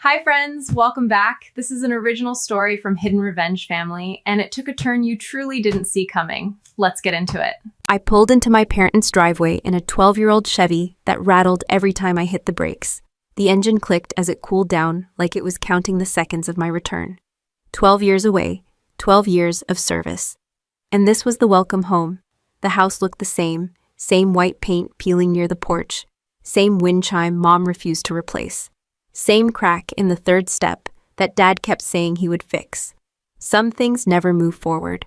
Hi, friends. Welcome back. This is an original story from Hidden Revenge Family, and it took a turn you truly didn't see coming. Let's get into it. I pulled into my parents' driveway in a 12-year-old Chevy that rattled every time I hit the brakes. The engine clicked as it cooled down like it was counting the seconds of my return. 12 years away, 12 years of service. And this was the welcome home. The house looked the same white paint peeling near the porch, same wind chime Mom refused to replace. Same crack in the third step that Dad kept saying he would fix. Some things never move forward.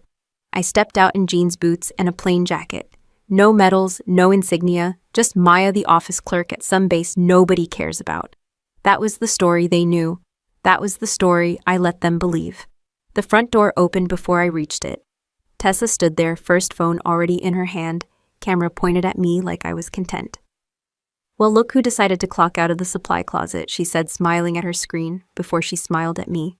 I stepped out in jeans boots and a plain jacket. No medals, no insignia, just Maya the office clerk at some base nobody cares about. That was the story they knew. That was the story I let them believe. The front door opened before I reached it. Tessa stood there, first phone already in her hand, camera pointed at me like I was content. "Well, look who decided to clock out of the supply closet," she said, smiling at her screen before she smiled at me.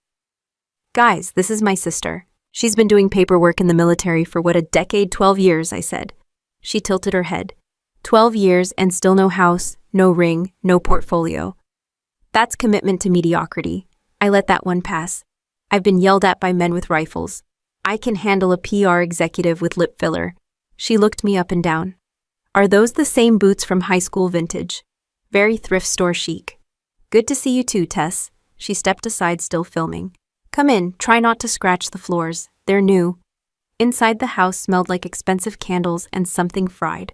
"Guys, this is my sister. She's been doing paperwork in the military for what, a decade? 12 years, I said. She tilted her head. 12 years and still no house, no ring, no portfolio. That's commitment to mediocrity. I let that one pass. I've been yelled at by men with rifles. I can handle a PR executive with lip filler." She looked me up and down. "Are those the same boots from high school vintage? Very thrift store chic. Good to see you too, Tess." She stepped aside, still filming. "Come in, try not to scratch the floors. They're new." Inside, the house smelled like expensive candles and something fried.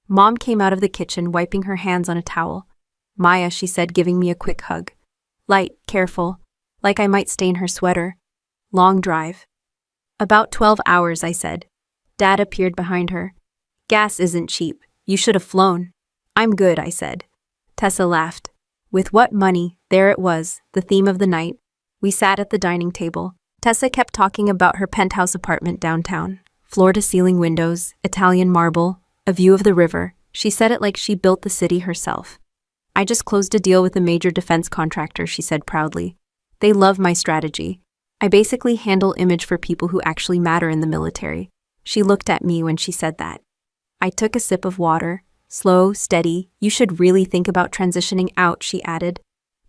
Mom came out of the kitchen, wiping her hands on a towel. "Maya," she said, giving me a quick hug. Light, careful, like I might stain her sweater. "Long drive." "About 12 hours, I said. Dad appeared behind her. "Gas isn't cheap. You should have flown." "I'm good," I said. Tessa laughed. With what money? There it was, the theme of the night. We sat at the dining table. Tessa kept talking about her penthouse apartment downtown. Floor-to-ceiling windows, Italian marble, a view of the river. She said it like she built the city herself. "I just closed a deal with a major defense contractor," she said proudly. "They love my strategy. I basically handle image for people who actually matter in the military." She looked at me when she said that. I took a sip of water. "Slow, steady. You should really think about transitioning out," she added.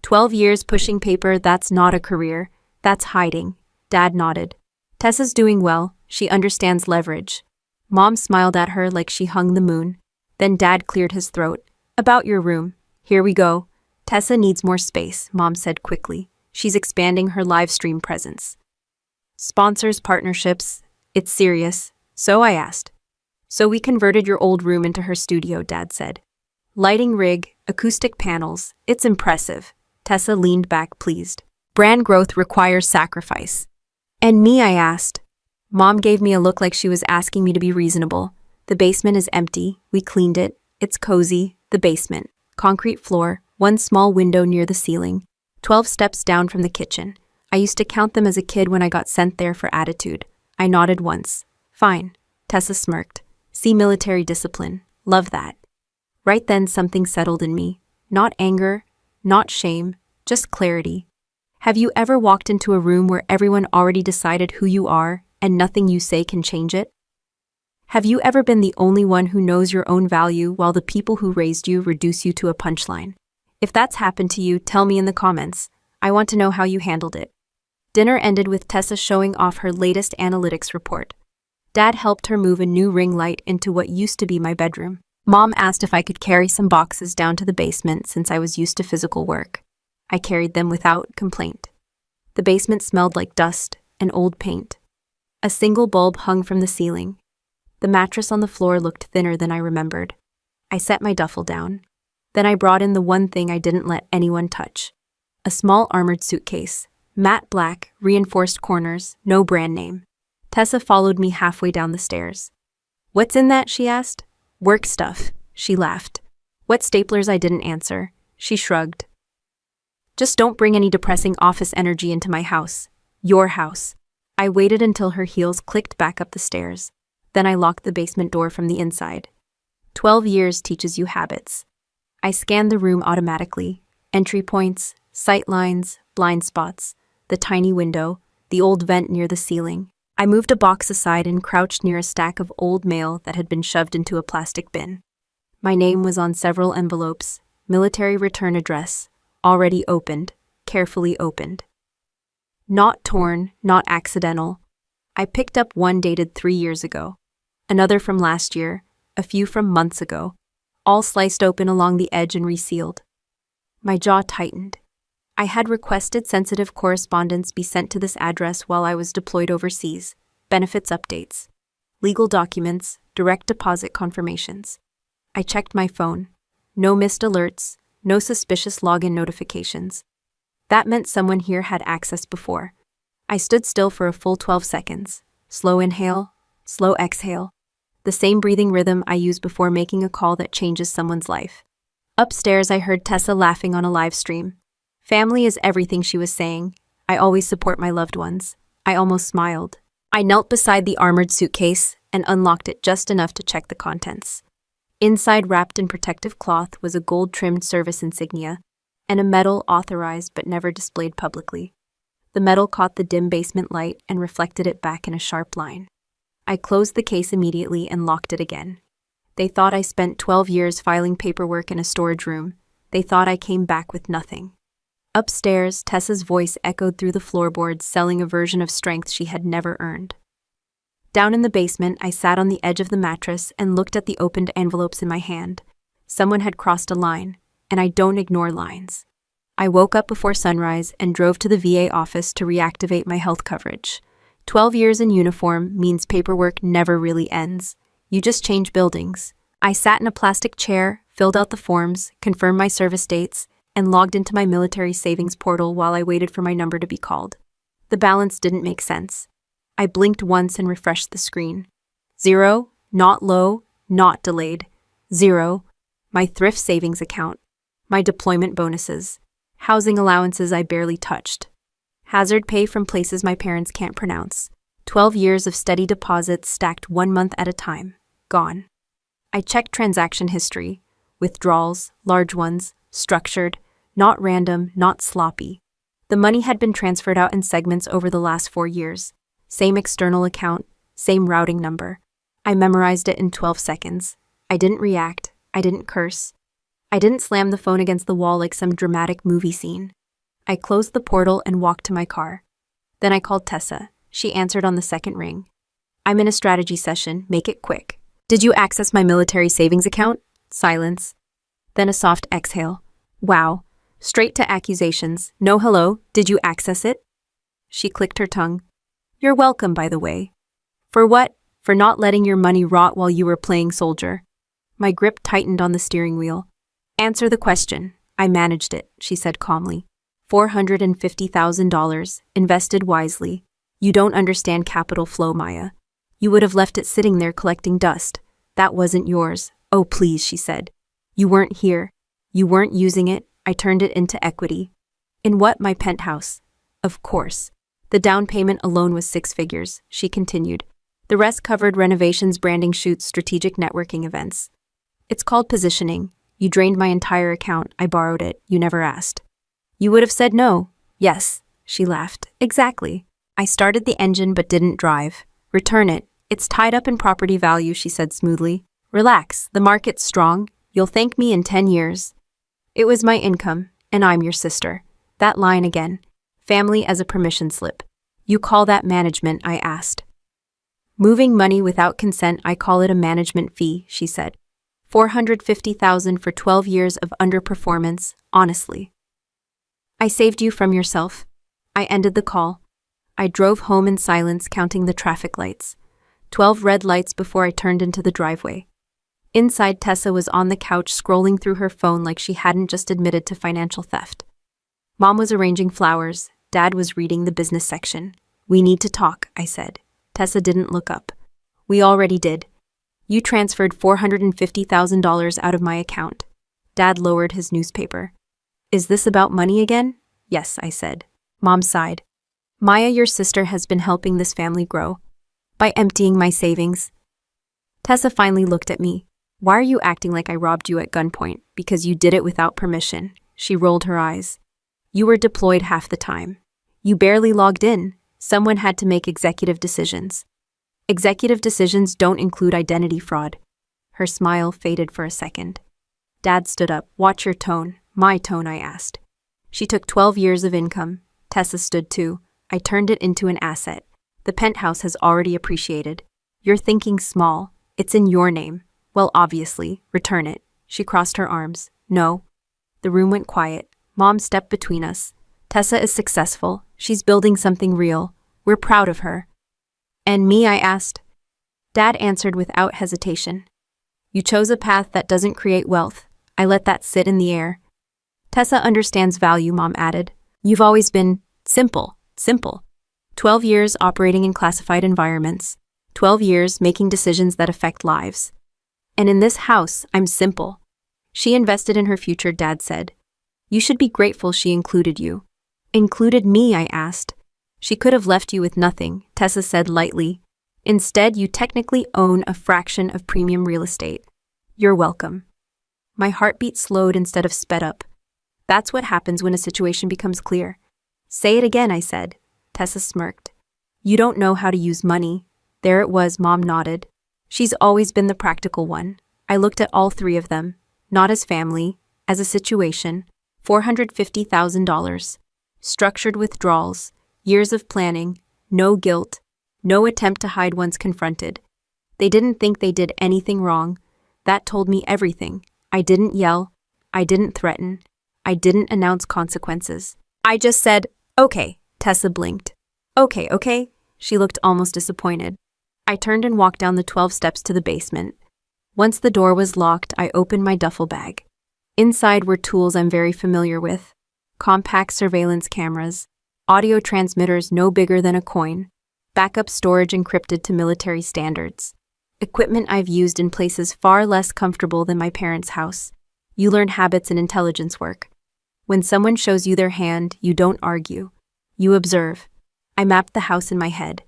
12 years pushing paper, that's not a career. That's hiding." Dad nodded. "Tessa's doing well. She understands leverage." Mom smiled at her like she hung the moon. Then Dad cleared his throat. "About your room. Here we go." "Tessa needs more space," Mom said quickly. "She's expanding her live stream presence. Sponsors, partnerships. It's serious." "So?" I asked. "So we converted your old room into her studio," Dad said. "Lighting rig, acoustic panels. It's impressive." Tessa leaned back, pleased. "Brand growth requires sacrifice." "And me?" I asked. Mom gave me a look like she was asking me to be reasonable. "The basement is empty. We cleaned it. It's cozy. The basement. Concrete floor, one small window near the ceiling. 12 steps down from the kitchen. I used to count them as a kid when I got sent there for attitude." I nodded once. "Fine." Tessa smirked. "See, military discipline. Love that." Right then something settled in me. Not anger, not shame, just clarity. Have you ever walked into a room where everyone already decided who you are and nothing you say can change it? Have you ever been the only one who knows your own value while the people who raised you reduce you to a punchline? If that's happened to you, tell me in the comments. I want to know how you handled it. Dinner ended with Tessa showing off her latest analytics report. Dad helped her move a new ring light into what used to be my bedroom. Mom asked if I could carry some boxes down to the basement since I was used to physical work. I carried them without complaint. The basement smelled like dust and old paint. A single bulb hung from the ceiling. The mattress on the floor looked thinner than I remembered. I set my duffel down. Then I brought in the one thing I didn't let anyone touch. A small armored suitcase. Matte black, reinforced corners, no brand name. Tessa followed me halfway down the stairs. "What's in that?" she asked. "Work stuff." She laughed. "What staplers?" I didn't answer. She shrugged. "Just don't bring any depressing office energy into my house. Your house." I waited until her heels clicked back up the stairs. Then I locked the basement door from the inside. 12 years teaches you habits. I scanned the room automatically. Entry points, sight lines, blind spots, the tiny window, the old vent near the ceiling. I moved a box aside and crouched near a stack of old mail that had been shoved into a plastic bin. My name was on several envelopes, military return address, already opened, carefully opened. Not torn, not accidental. I picked up one dated 3 years ago, another from last year, a few from months ago, all sliced open along the edge and resealed. My jaw tightened. I had requested sensitive correspondence be sent to this address while I was deployed overseas, benefits updates, legal documents, direct deposit confirmations. I checked my phone. No missed alerts, no suspicious login notifications. That meant someone here had access before. I stood still for a full 12 seconds. Slow inhale, slow exhale. The same breathing rhythm I use before making a call that changes someone's life. Upstairs, I heard Tessa laughing on a live stream. Family is everything, she was saying. I always support my loved ones. I almost smiled. I knelt beside the armored suitcase and unlocked it just enough to check the contents. Inside, wrapped in protective cloth, was a gold-trimmed service insignia and a medal authorized but never displayed publicly. The medal caught the dim basement light and reflected it back in a sharp line. I closed the case immediately and locked it again. They thought I spent 12 years filing paperwork in a storage room. They thought I came back with nothing. Upstairs, Tessa's voice echoed through the floorboards, selling a version of strength she had never earned. Down in the basement, I sat on the edge of the mattress and looked at the opened envelopes in my hand. Someone had crossed a line, and I don't ignore lines. I woke up before sunrise and drove to the VA office to reactivate my health coverage. 12 years in uniform means paperwork never really ends. You just change buildings. I sat in a plastic chair, filled out the forms, confirmed my service dates, and logged into my military savings portal while I waited for my number to be called. The balance didn't make sense. I blinked once and refreshed the screen. 0, not low, not delayed. 0, my thrift savings account, my deployment bonuses, housing allowances I barely touched, hazard pay from places my parents can't pronounce, 12 years of steady deposits stacked 1 month at a time, gone. I checked transaction history, withdrawals, large ones, structured, not random, not sloppy. The money had been transferred out in segments over the last 4 years. Same external account, same routing number. I memorized it in 12 seconds. I didn't react. I didn't curse. I didn't slam the phone against the wall like some dramatic movie scene. I closed the portal and walked to my car. Then I called Tessa. She answered on the second ring. I'm in a strategy session. Make it quick. Did you access my military savings account? Silence. Then a soft exhale. Wow. Straight to accusations. No hello. Did you access it? She clicked her tongue. You're welcome, by the way. For what? For not letting your money rot while you were playing soldier. My grip tightened on the steering wheel. Answer the question. I managed it, she said calmly. $450,000, invested wisely. You don't understand capital flow, Maya. You would have left it sitting there collecting dust. That wasn't yours. Oh, please, she said. You weren't here. You weren't using it. I turned it into equity. In what? My penthouse. Of course. The down payment alone was 6 figures, she continued. The rest covered renovations, branding shoots, strategic networking events. It's called positioning. You drained my entire account. I borrowed it. You never asked. You would have said no. Yes, she laughed. Exactly. I started the engine but didn't drive. Return it. It's tied up in property value, she said smoothly. Relax. The market's strong. You'll thank me in 10 years. It was my income, and I'm your sister. That line again. Family as a permission slip. You call that management, I asked. Moving money without consent, I call it a management fee, she said. $450,000 for 12 years of underperformance, honestly. I saved you from yourself. I ended the call. I drove home in silence, counting the traffic lights. 12 red lights before I turned into the driveway. Inside, Tessa was on the couch scrolling through her phone like she hadn't just admitted to financial theft. Mom was arranging flowers. Dad was reading the business section. We need to talk, I said. Tessa didn't look up. We already did. You transferred $450,000 out of my account. Dad lowered his newspaper. Is this about money again? Yes, I said. Mom sighed. Maya, your sister, has been helping this family grow. By emptying my savings. Tessa finally looked at me. Why are you acting like I robbed you at gunpoint? Because you did it without permission. She rolled her eyes. You were deployed half the time. You barely logged in. Someone had to make executive decisions. Executive decisions don't include identity fraud. Her smile faded for a second. Dad stood up. Watch your tone. My tone, I asked. She took 12 years of income. Tessa stood too. I turned it into an asset. The penthouse has already appreciated. You're thinking small. It's in your name. Well, obviously, return it. She crossed her arms. No. The room went quiet. Mom stepped between us. Tessa is successful. She's building something real. We're proud of her. And me, I asked. Dad answered without hesitation. You chose a path that doesn't create wealth. I let that sit in the air. Tessa understands value, Mom added. You've always been simple. 12 years operating in classified environments. 12 years making decisions that affect lives. And in this house, I'm simple. She invested in her future, Dad said. You should be grateful she included you. Included me, I asked. She could have left you with nothing, Tessa said lightly. Instead, you technically own a fraction of premium real estate. You're welcome. My heartbeat slowed instead of sped up. That's what happens when a situation becomes clear. Say it again, I said. Tessa smirked. You don't know how to use money. There it was, Mom nodded. She's always been the practical one. I looked at all three of them, not as family, as a situation. $450,000. Structured withdrawals, years of planning, no guilt, no attempt to hide once confronted. They didn't think they did anything wrong. That told me everything. I didn't yell. I didn't threaten. I didn't announce consequences. I just said, okay, Tessa blinked. Okay. She looked almost disappointed. I turned and walked down the 12 steps to the basement. Once the door was locked, I opened my duffel bag. Inside were tools I'm very familiar with. Compact surveillance cameras, audio transmitters no bigger than a coin, backup storage encrypted to military standards. Equipment I've used in places far less comfortable than my parents' house. You learn habits and intelligence work. When someone shows you their hand, you don't argue. You observe. I mapped the house in my head.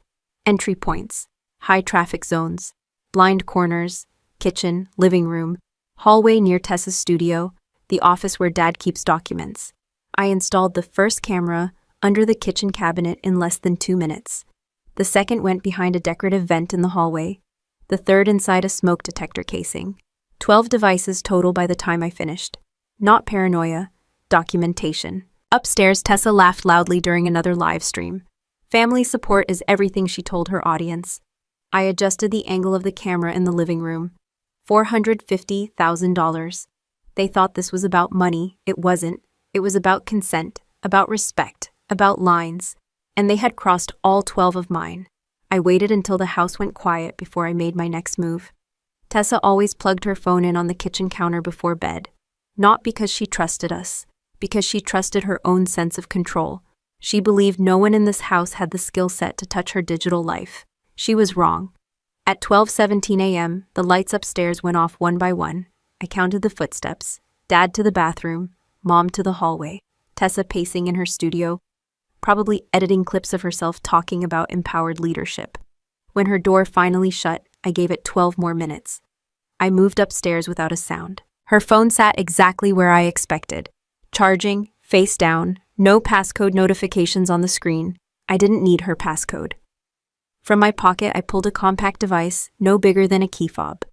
Entry points, high traffic zones, blind corners, kitchen, living room, hallway near Tessa's studio, the office where Dad keeps documents. I installed the first camera under the kitchen cabinet in less than 2 minutes. The second went behind a decorative vent in the hallway. The third inside a smoke detector casing. 12 devices total by the time I finished. Not paranoia, documentation. Upstairs, Tessa laughed loudly during another live stream. Family support is everything, she told her audience. I adjusted the angle of the camera in the living room. $450,000. They thought this was about money. It wasn't. It was about consent, about respect, about lines. And they had crossed all 12 of mine. I waited until the house went quiet before I made my next move. Tessa always plugged her phone in on the kitchen counter before bed. Not because she trusted us, because she trusted her own sense of control. She believed no one in this house had the skill set to touch her digital life. She was wrong. At 12:17 a.m., the lights upstairs went off one by one. I counted the footsteps. Dad to the bathroom, Mom to the hallway, Tessa pacing in her studio, probably editing clips of herself talking about empowered leadership. When her door finally shut, I gave it 12 more minutes. I moved upstairs without a sound. Her phone sat exactly where I expected. Charging, face down, no passcode notifications on the screen. I didn't need her passcode. From my pocket, I pulled a compact device, no bigger than a key fob.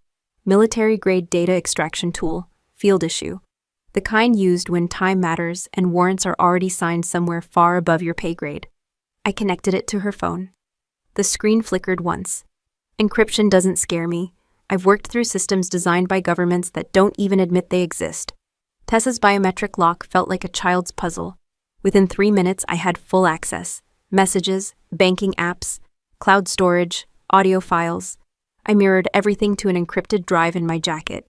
Military-grade data extraction tool, field issue. The kind used when time matters and warrants are already signed somewhere far above your pay grade. I connected it to her phone. The screen flickered once. Encryption doesn't scare me. I've worked through systems designed by governments that don't even admit they exist. Tessa's biometric lock felt like a child's puzzle. Within 3 minutes, I had full access. Messages, banking apps, cloud storage, audio files. I mirrored everything to an encrypted drive in my jacket.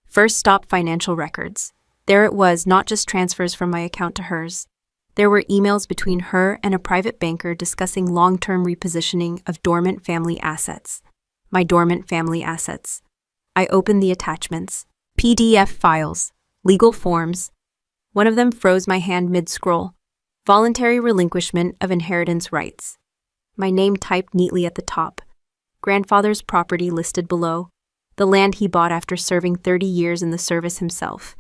First stop, financial records. There it was, not just transfers from my account to hers. There were emails between her and a private banker discussing long-term repositioning of dormant family assets. My dormant family assets. I opened the attachments. PDF files. Legal forms. One of them froze my hand mid-scroll. Voluntary relinquishment of inheritance rights. My name typed neatly at the top. Grandfather's property listed below. The land he bought after serving 30 years in the service himself.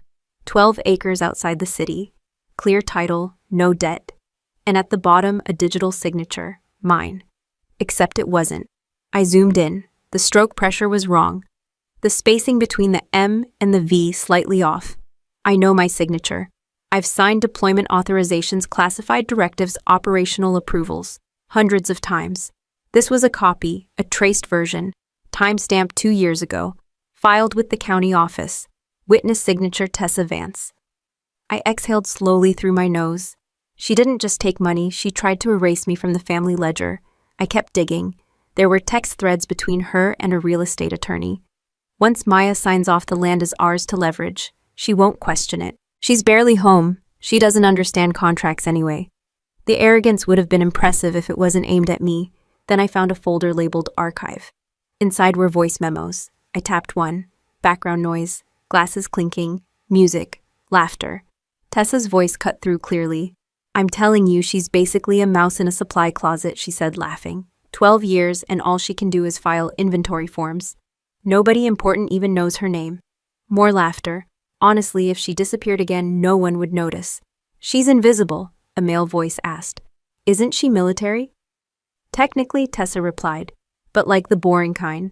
12 acres outside the city. Clear title, no debt. And at the bottom, a digital signature, mine. Except it wasn't. I zoomed in. The stroke pressure was wrong. The spacing between the M and the V slightly off. I know my signature. I've signed deployment authorizations, classified directives, operational approvals, hundreds of times. This was a copy, a traced version, timestamped 2 years ago, filed with the county office. Witness signature Tessa Vance. I exhaled slowly through my nose. She didn't just take money, she tried to erase me from the family ledger. I kept digging. There were text threads between her and a real estate attorney. Once Maya signs off, the land is ours to leverage. She won't question it. She's barely home. She doesn't understand contracts anyway. The arrogance would have been impressive if it wasn't aimed at me. Then I found a folder labeled Archive. Inside were voice memos. I tapped one. Background noise, glasses clinking, music, laughter. Tessa's voice cut through clearly. I'm telling you, she's basically a mouse in a supply closet, she said, laughing. 12 years, and all she can do is file inventory forms. Nobody important even knows her name. More laughter. Honestly, if she disappeared again, no one would notice. She's invisible, a male voice asked. Isn't she military? Technically, Tessa replied, but like the boring kind.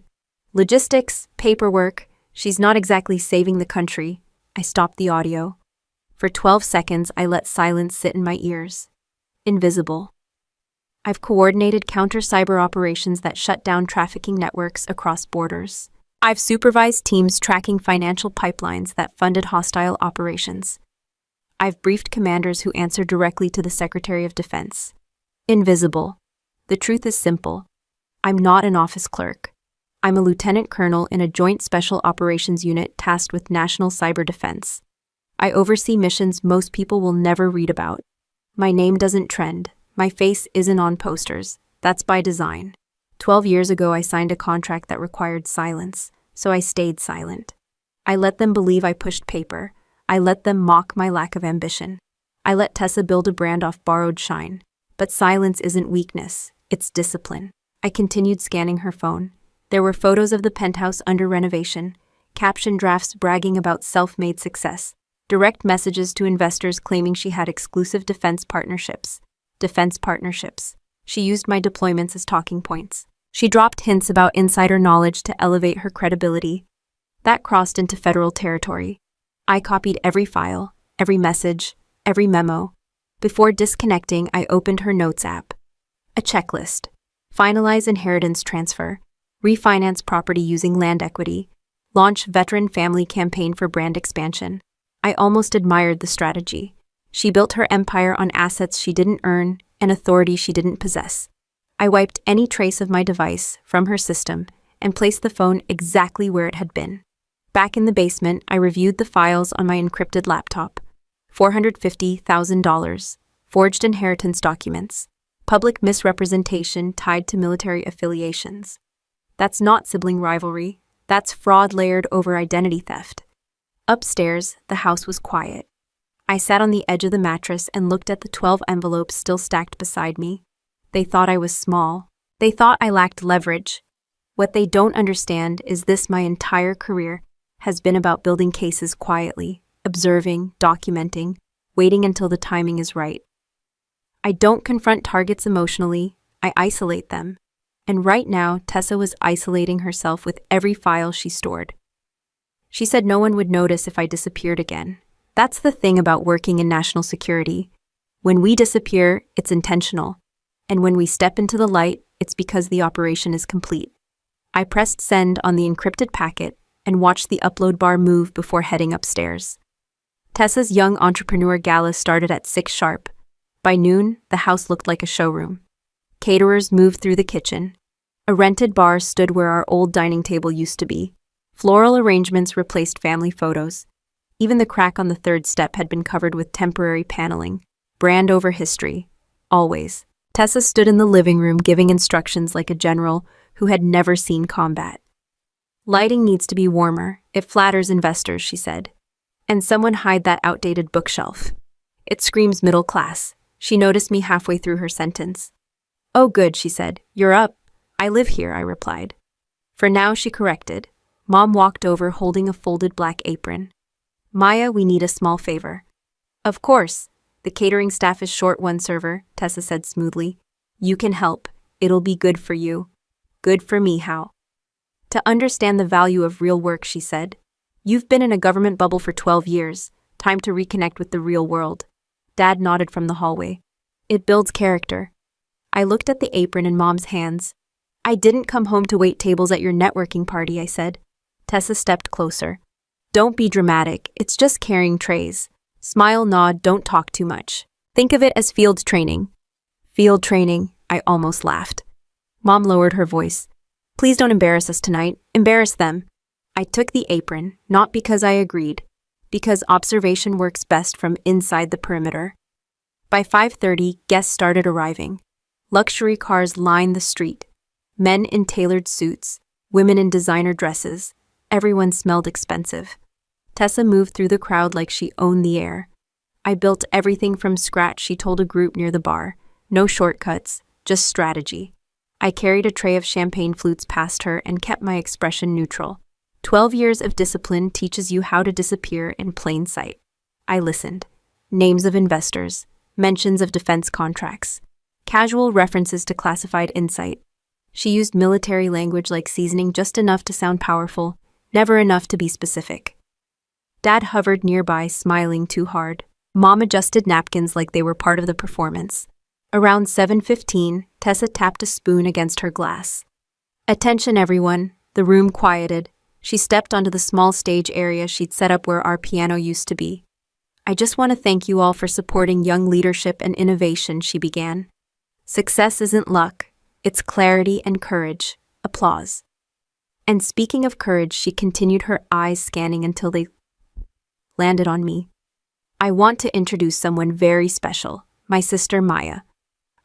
Logistics, paperwork, she's not exactly saving the country. I stopped the audio. For 12 seconds, I let silence sit in my ears. Invisible. I've coordinated counter-cyber operations that shut down trafficking networks across borders. I've supervised teams tracking financial pipelines that funded hostile operations. I've briefed commanders who answer directly to the Secretary of Defense. Invisible. The truth is simple. I'm not an office clerk. I'm a lieutenant colonel in a joint special operations unit tasked with national cyber defense. I oversee missions most people will never read about. My name doesn't trend. My face isn't on posters. That's by design. 12 years ago, I signed a contract that required silence, so I stayed silent. I let them believe I pushed paper. I let them mock my lack of ambition. I let Tessa build a brand off borrowed shine. But silence isn't weakness, it's discipline. I continued scanning her phone. There were photos of the penthouse under renovation, caption drafts bragging about self-made success, direct messages to investors claiming she had exclusive defense partnerships. She used my deployments as talking points. She dropped hints about insider knowledge to elevate her credibility. That crossed into federal territory. I copied every file, every message, every memo. Before disconnecting, I opened her notes app. A checklist. Finalize inheritance transfer. Refinance property using land equity. Launch veteran family campaign for brand expansion. I almost admired the strategy. She built her empire on assets she didn't earn and authority she didn't possess. I wiped any trace of my device from her system and placed the phone exactly where it had been. Back in the basement, I reviewed the files on my encrypted laptop. $450,000. Forged inheritance documents. Public misrepresentation tied to military affiliations. That's not sibling rivalry. That's fraud layered over identity theft. Upstairs, the house was quiet. I sat on the edge of the mattress and looked at the 12 envelopes still stacked beside me. They thought I was small. They thought I lacked leverage. What they don't understand is this: my entire career has been about building cases quietly, observing, documenting, waiting until the timing is right. I don't confront targets emotionally, I isolate them. And right now, Tessa was isolating herself with every file she stored. She said no one would notice if I disappeared again. That's the thing about working in national security. When we disappear, it's intentional. And when we step into the light, it's because the operation is complete. I pressed send on the encrypted packet and watched the upload bar move before heading upstairs. Tessa's young entrepreneur gala started at 6 sharp. By noon, the house looked like a showroom. Caterers moved through the kitchen. A rented bar stood where our old dining table used to be. Floral arrangements replaced family photos. Even the crack on the third step had been covered with temporary paneling. Brand over history. Always. Tessa stood in the living room giving instructions like a general who had never seen combat. Lighting needs to be warmer. It flatters investors, she said. And someone hide that outdated bookshelf. It screams middle class. She noticed me halfway through her sentence. Oh good, she said. You're up. I live here, I replied. For now, she corrected. Mom walked over holding a folded black apron. Maya, we need a small favor. Of course. The catering staff is short one server, Tessa said smoothly. You can help. It'll be good for you. Good for me, how? To understand the value of real work, she said. You've been in a government bubble for 12 years, Time to reconnect with the real world. Dad nodded from the hallway. It builds character. I looked at the apron in Mom's hands. I didn't come home to wait tables at your networking party, I said. Tessa stepped closer. Don't be dramatic, it's just carrying trays. Smile, nod, don't talk too much. Think of it as field training. Field training, I almost laughed. Mom lowered her voice. Please don't embarrass us tonight, embarrass them. I took the apron, not because I agreed, because observation works best from inside the perimeter. By 5:30, guests started arriving. Luxury cars lined the street. Men in tailored suits, women in designer dresses. Everyone smelled expensive. Tessa moved through the crowd like she owned the air. I built everything from scratch, she told a group near the bar. No shortcuts, just strategy. I carried a tray of champagne flutes past her and kept my expression neutral. 12 years of discipline teaches you how to disappear in plain sight. I listened. Names of investors, mentions of defense contracts, casual references to classified insight. She used military language like seasoning, just enough to sound powerful, never enough to be specific. Dad hovered nearby, smiling too hard. Mom adjusted napkins like they were part of the performance. Around 7:15, Tessa tapped a spoon against her glass. Attention everyone, the room quieted. She stepped onto the small stage area she'd set up where our piano used to be. I just want to thank you all for supporting young leadership and innovation, she began. Success isn't luck, it's clarity and courage. Applause. And speaking of courage, she continued, her eyes scanning until they landed on me. I want to introduce someone very special, my sister Maya.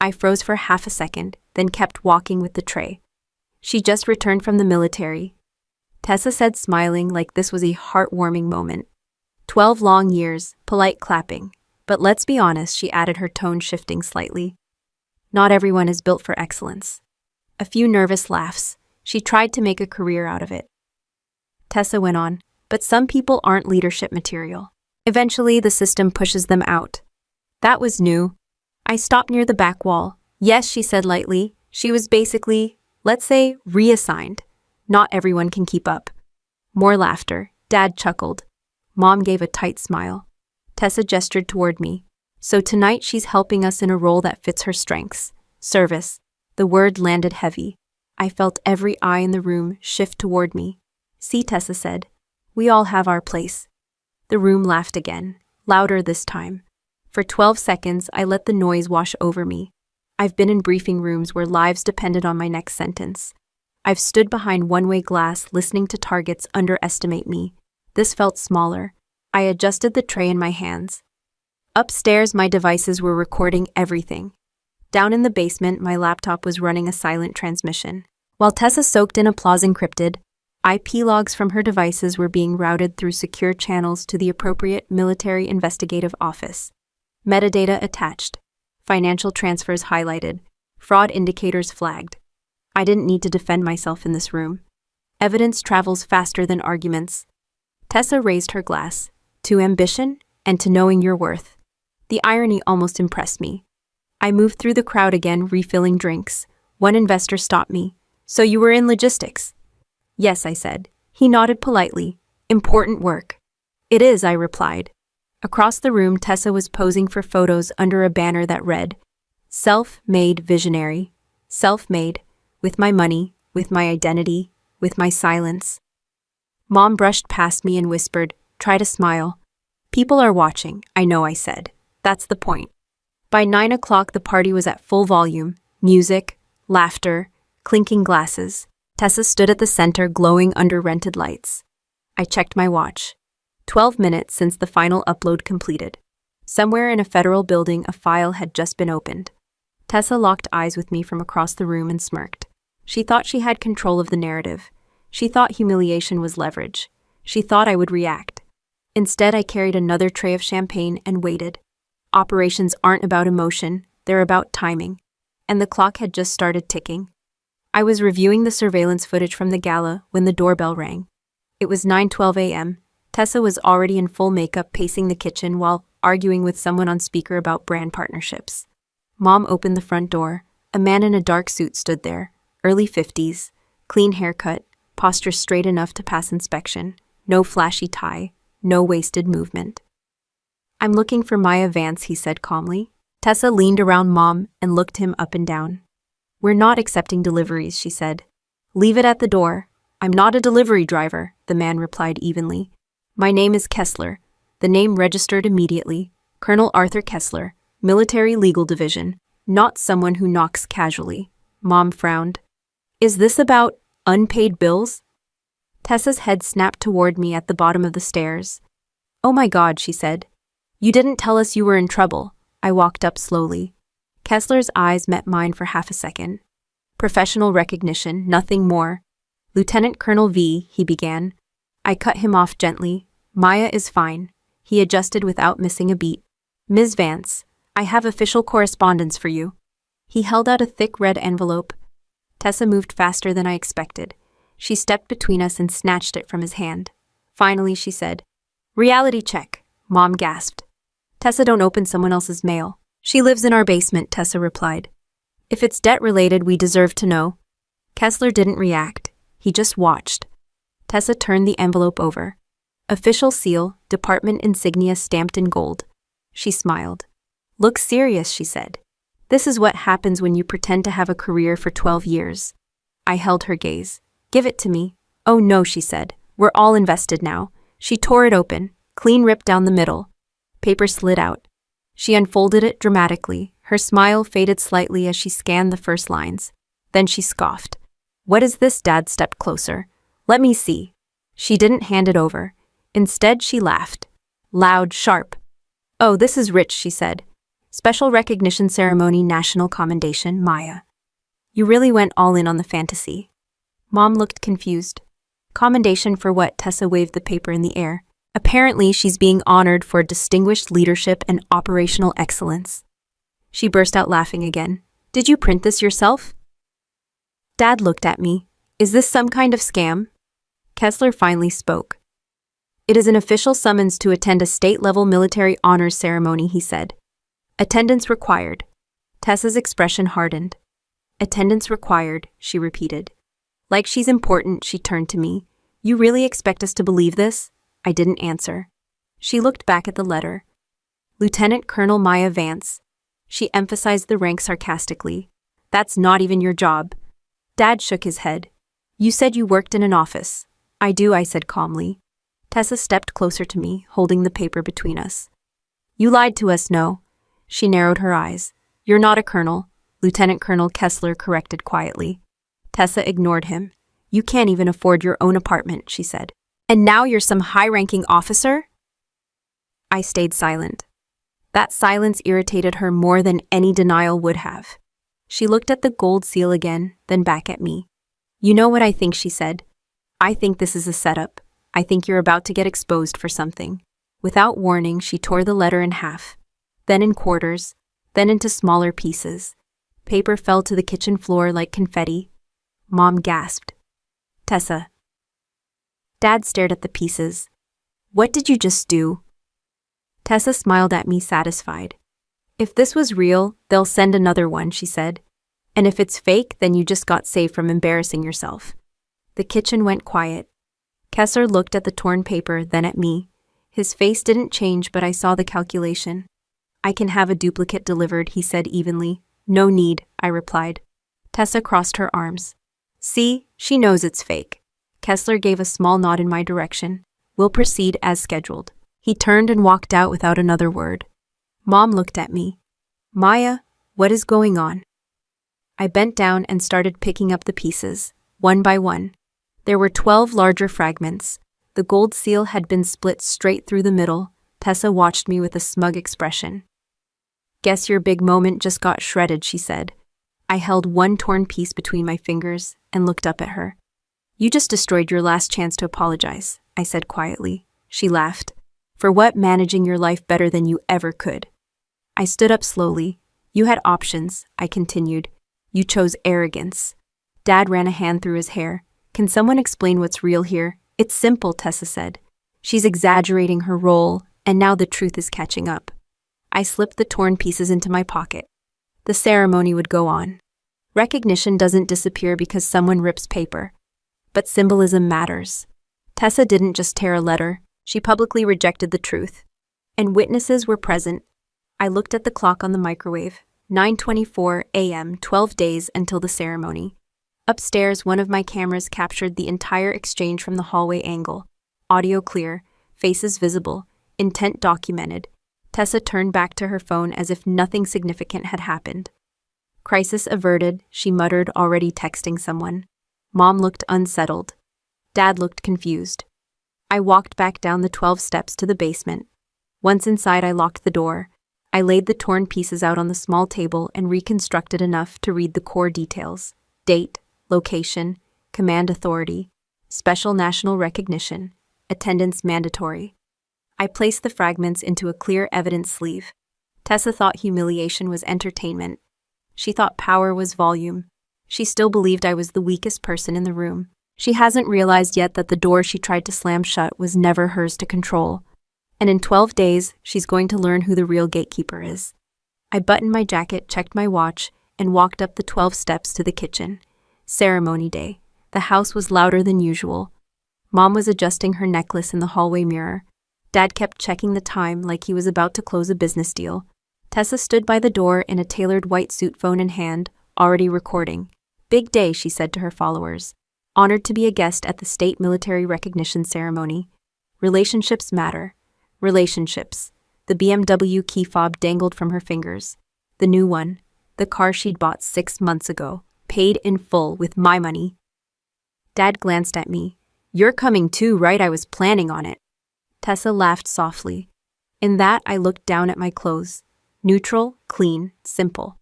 I froze for half a second, then kept walking with the tray. She just returned from the military. Tessa said, smiling like this was a heartwarming moment. 12 long years, polite clapping. But let's be honest, she added, her tone shifting slightly. Not everyone is built for excellence. A few nervous laughs. She tried to make a career out of it. Tessa went on, but some people aren't leadership material. Eventually, the system pushes them out. That was new. I stopped near the back wall. Yes, she said lightly. She was basically, let's say, reassigned. Not everyone can keep up. More laughter. Dad chuckled. Mom gave a tight smile. Tessa gestured toward me. So tonight she's helping us in a role that fits her strengths. Service. The word landed heavy. I felt every eye in the room shift toward me. See, Tessa said. We all have our place. The room laughed again, louder this time. For 12 seconds, I let the noise wash over me. I've been in briefing rooms where lives depended on my next sentence. I've stood behind one-way glass listening to targets underestimate me. This felt smaller. I adjusted the tray in my hands. Upstairs, my devices were recording everything. Down in the basement, my laptop was running a silent transmission. While Tessa soaked in applause encrypted, IP logs from her devices were being routed through secure channels to the appropriate military investigative office. Metadata attached. Financial transfers highlighted. Fraud indicators flagged. I didn't need to defend myself in this room. Evidence travels faster than arguments. Tessa raised her glass. To ambition and to knowing your worth. The irony almost impressed me. I moved through the crowd again, refilling drinks. One investor stopped me. So you were in logistics? Yes, I said. He nodded politely. Important work. It is, I replied. Across the room, Tessa was posing for photos under a banner that read, Self-made visionary. Self-made. With my money, with my identity, with my silence. Mom brushed past me and whispered, try to smile. People are watching, I know, I said. That's the point. By 9 o'clock, the party was at full volume. Music, laughter, clinking glasses. Tessa stood at the center, glowing under rented lights. I checked my watch. 12 minutes since the final upload completed. Somewhere in a federal building, a file had just been opened. Tessa locked eyes with me from across the room and smirked. She thought she had control of the narrative. She thought humiliation was leverage. She thought I would react. Instead, I carried another tray of champagne and waited. Operations aren't about emotion, they're about timing. And the clock had just started ticking. I was reviewing the surveillance footage from the gala when the doorbell rang. It was 9:12 a.m. Tessa was already in full makeup, pacing the kitchen while arguing with someone on speaker about brand partnerships. Mom opened the front door. A man in a dark suit stood there, early 50s, clean haircut, posture straight enough to pass inspection, no flashy tie, no wasted movement. I'm looking for Maya Vance, he said calmly. Tessa leaned around Mom and looked him up and down. We're not accepting deliveries, she said. Leave it at the door. I'm not a delivery driver, the man replied evenly. My name is Kessler. The name registered immediately. Colonel Arthur Kessler, Military Legal Division, not someone who knocks casually. Mom frowned. Is this about unpaid bills? Tessa's head snapped toward me at the bottom of the stairs. Oh my God, she said. You didn't tell us you were in trouble. I walked up slowly. Kessler's eyes met mine for half a second. Professional recognition, nothing more. Lieutenant Colonel V, he began. I cut him off gently. Maya is fine. He adjusted without missing a beat. Ms. Vance, I have official correspondence for you. He held out a thick red envelope. Tessa moved faster than I expected. She stepped between us and snatched it from his hand. Finally, she said, Reality check. Mom gasped. Tessa, don't open someone else's mail. She lives in our basement, Tessa replied. If it's debt-related, we deserve to know. Kessler didn't react. He just watched. Tessa turned the envelope over. Official seal, department insignia stamped in gold. She smiled. Look serious, she said. This is what happens when you pretend to have a career for 12 years. I held her gaze. Give it to me. Oh no, she said. We're all invested now. She tore it open, clean ripped down the middle. Paper slid out. She unfolded it dramatically. Her smile faded slightly as she scanned the first lines. Then she scoffed. What is this? Dad stepped closer. Let me see. She didn't hand it over. Instead, she laughed. Loud, sharp. Oh, this is rich, she said. Special recognition ceremony, national commendation, Maya. You really went all in on the fantasy. Mom looked confused. Commendation for what? Tessa waved the paper in the air. Apparently, she's being honored for distinguished leadership and operational excellence. She burst out laughing again. Did you print this yourself? Dad looked at me. Is this some kind of scam? Kessler finally spoke. It is an official summons to attend a state-level military honors ceremony, he said. Attendance required. Tessa's expression hardened. Attendance required, she repeated. Like she's important, she turned to me. You really expect us to believe this? I didn't answer. She looked back at the letter. Lieutenant Colonel Maya Vance. She emphasized the rank sarcastically. That's not even your job. Dad shook his head. You said you worked in an office. I do, I said calmly. Tessa stepped closer to me, holding the paper between us. You lied to us, no? She narrowed her eyes. You're not a colonel, Lieutenant Colonel Kessler corrected quietly. Tessa ignored him. You can't even afford your own apartment, she said. And now you're some high-ranking officer? I stayed silent. That silence irritated her more than any denial would have. She looked at the gold seal again, then back at me. You know what I think, she said. I think this is a setup. I think you're about to get exposed for something. Without warning, she tore the letter in half, then in quarters, then into smaller pieces. Paper fell to the kitchen floor like confetti. Mom gasped. Tessa. Dad stared at the pieces. What did you just do? Tessa smiled at me, satisfied. If this was real, they'll send another one, she said. And if it's fake, then you just got saved from embarrassing yourself. The kitchen went quiet. Kessler looked at the torn paper, then at me. His face didn't change, but I saw the calculation. I can have a duplicate delivered, he said evenly. No need, I replied. Tessa crossed her arms. See, she knows it's fake. Kessler gave a small nod in my direction. We'll proceed as scheduled. He turned and walked out without another word. Mom looked at me. Maya, what is going on? I bent down and started picking up the pieces, one by one. There were 12 larger fragments. The gold seal had been split straight through the middle. Tessa watched me with a smug expression. Guess your big moment just got shredded, she said. I held one torn piece between my fingers and looked up at her. You just destroyed your last chance to apologize, I said quietly. She laughed. For what? Managing your life better than you ever could. I stood up slowly. You had options, I continued. You chose arrogance. Dad ran a hand through his hair. Can someone explain what's real here? It's simple, Tessa said. She's exaggerating her role, and now the truth is catching up. I slipped the torn pieces into my pocket. The ceremony would go on. Recognition doesn't disappear because someone rips paper. But symbolism matters. Tessa didn't just tear a letter. She publicly rejected the truth. And witnesses were present. I looked at the clock on the microwave. 9:24 a.m., 12 days until the ceremony. Upstairs, one of my cameras captured the entire exchange from the hallway angle. Audio clear, faces visible, intent documented. Tessa turned back to her phone as if nothing significant had happened. Crisis averted, she muttered, already texting someone. Mom looked unsettled. Dad looked confused. I walked back down the 12 steps to the basement. Once inside, I locked the door. I laid the torn pieces out on the small table and reconstructed enough to read the core details. Date, location, command authority, special national recognition, attendance mandatory. I placed the fragments into a clear evidence sleeve. Tessa thought humiliation was entertainment. She thought power was volume. She still believed I was the weakest person in the room. She hasn't realized yet that the door she tried to slam shut was never hers to control. And in 12 days, she's going to learn who the real gatekeeper is. I buttoned my jacket, checked my watch, and walked up the 12 steps to the kitchen. Ceremony day. The house was louder than usual. Mom was adjusting her necklace in the hallway mirror. Dad kept checking the time like he was about to close a business deal. Tessa stood by the door in a tailored white suit, phone in hand, already recording. Big day, she said to her followers. Honored to be a guest at the state military recognition ceremony. Relationships matter. Relationships. The BMW key fob dangled from her fingers. The new one. The car she'd bought 6 months ago. Paid in full with my money. Dad glanced at me. You're coming too, right? I was planning on it. Tessa laughed softly. In that, I looked down at my clothes. Neutral, clean, simple.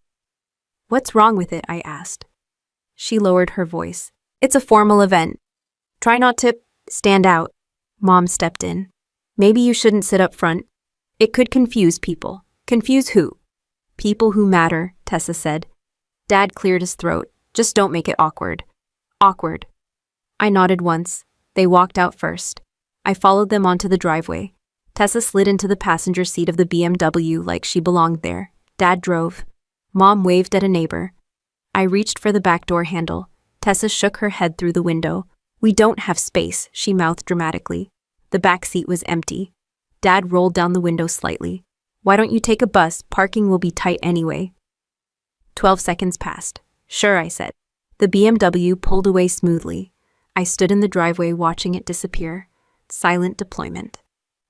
What's wrong with it? I asked. She lowered her voice. It's a formal event. Try not to stand out. Mom stepped in. Maybe you shouldn't sit up front. It could confuse people. Confuse who? People who matter, Tessa said. Dad cleared his throat. Just don't make it awkward. Awkward. I nodded once. They walked out first. I followed them onto the driveway. Tessa slid into the passenger seat of the BMW like she belonged there. Dad drove. Mom waved at a neighbor. I reached for the back door handle. Tessa shook her head through the window. We don't have space, she mouthed dramatically. The back seat was empty. Dad rolled down the window slightly. Why don't you take a bus? Parking will be tight anyway. 12 seconds passed. Sure, I said. The BMW pulled away smoothly. I stood in the driveway watching it disappear. Silent deployment.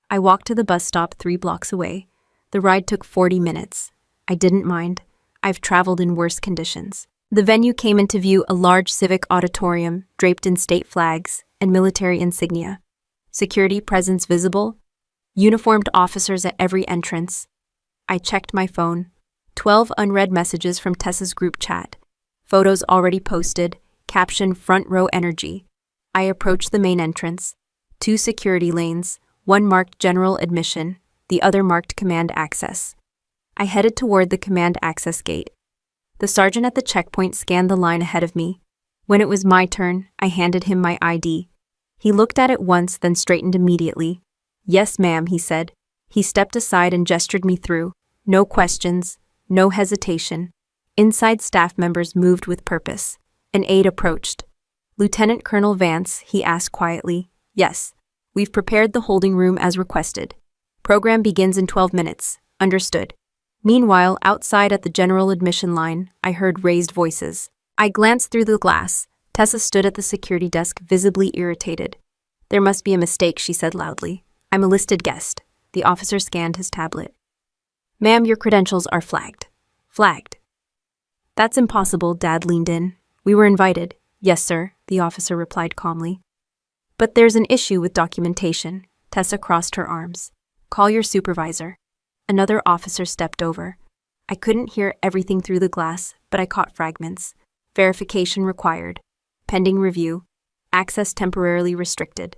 I walked to the bus stop 3 blocks away. The ride took 40 minutes. I didn't mind. I've traveled in worse conditions. The venue came into view, a large civic auditorium draped in state flags and military insignia. Security presence visible. Uniformed officers at every entrance. I checked my phone. 12 unread messages from Tessa's group chat. Photos already posted. Caption front row energy. I approached the main entrance. 2 security lanes. One marked general admission. The other marked command access. I headed toward the command access gate. The sergeant at the checkpoint scanned the line ahead of me. When it was my turn, I handed him my ID. He looked at it once, then straightened immediately. Yes, ma'am, he said. He stepped aside and gestured me through. No questions, no hesitation. Inside staff members moved with purpose. An aide approached. Lieutenant Colonel Vance, he asked quietly. Yes. We've prepared the holding room as requested. Program begins in 12 minutes. Understood. Meanwhile, outside at the general admission line, I heard raised voices. I glanced through the glass. Tessa stood at the security desk, visibly irritated. There must be a mistake, she said loudly. I'm a listed guest. The officer scanned his tablet. Ma'am, your credentials are flagged. Flagged. That's impossible, Dad leaned in. We were invited. Yes, sir, the officer replied calmly. But there's an issue with documentation. Tessa crossed her arms. Call your supervisor. Another officer stepped over. I couldn't hear everything through the glass, but I caught fragments. Verification required. Pending review. Access temporarily restricted.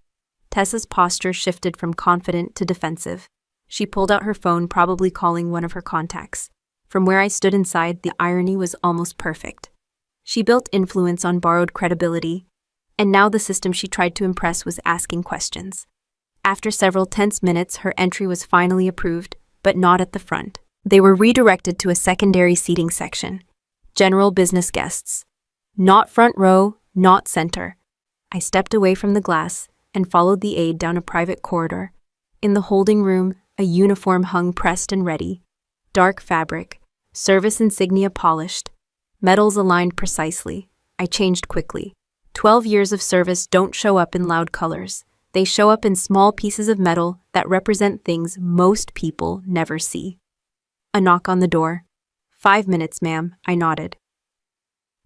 Tessa's posture shifted from confident to defensive. She pulled out her phone, probably calling one of her contacts. From where I stood inside, the irony was almost perfect. She built influence on borrowed credibility, and now the system she tried to impress was asking questions. After several tense minutes, her entry was finally approved, but not at the front. They were redirected to a secondary seating section. General business guests. Not front row, not center. I stepped away from the glass and followed the aide down a private corridor. In the holding room, A uniform hung pressed and ready. Dark fabric. Service insignia polished. Medals aligned precisely. I changed quickly. 12 years of service don't show up in loud colors. They show up in small pieces of metal that represent things most people never see. A knock on the door. 5 minutes, ma'am, I nodded.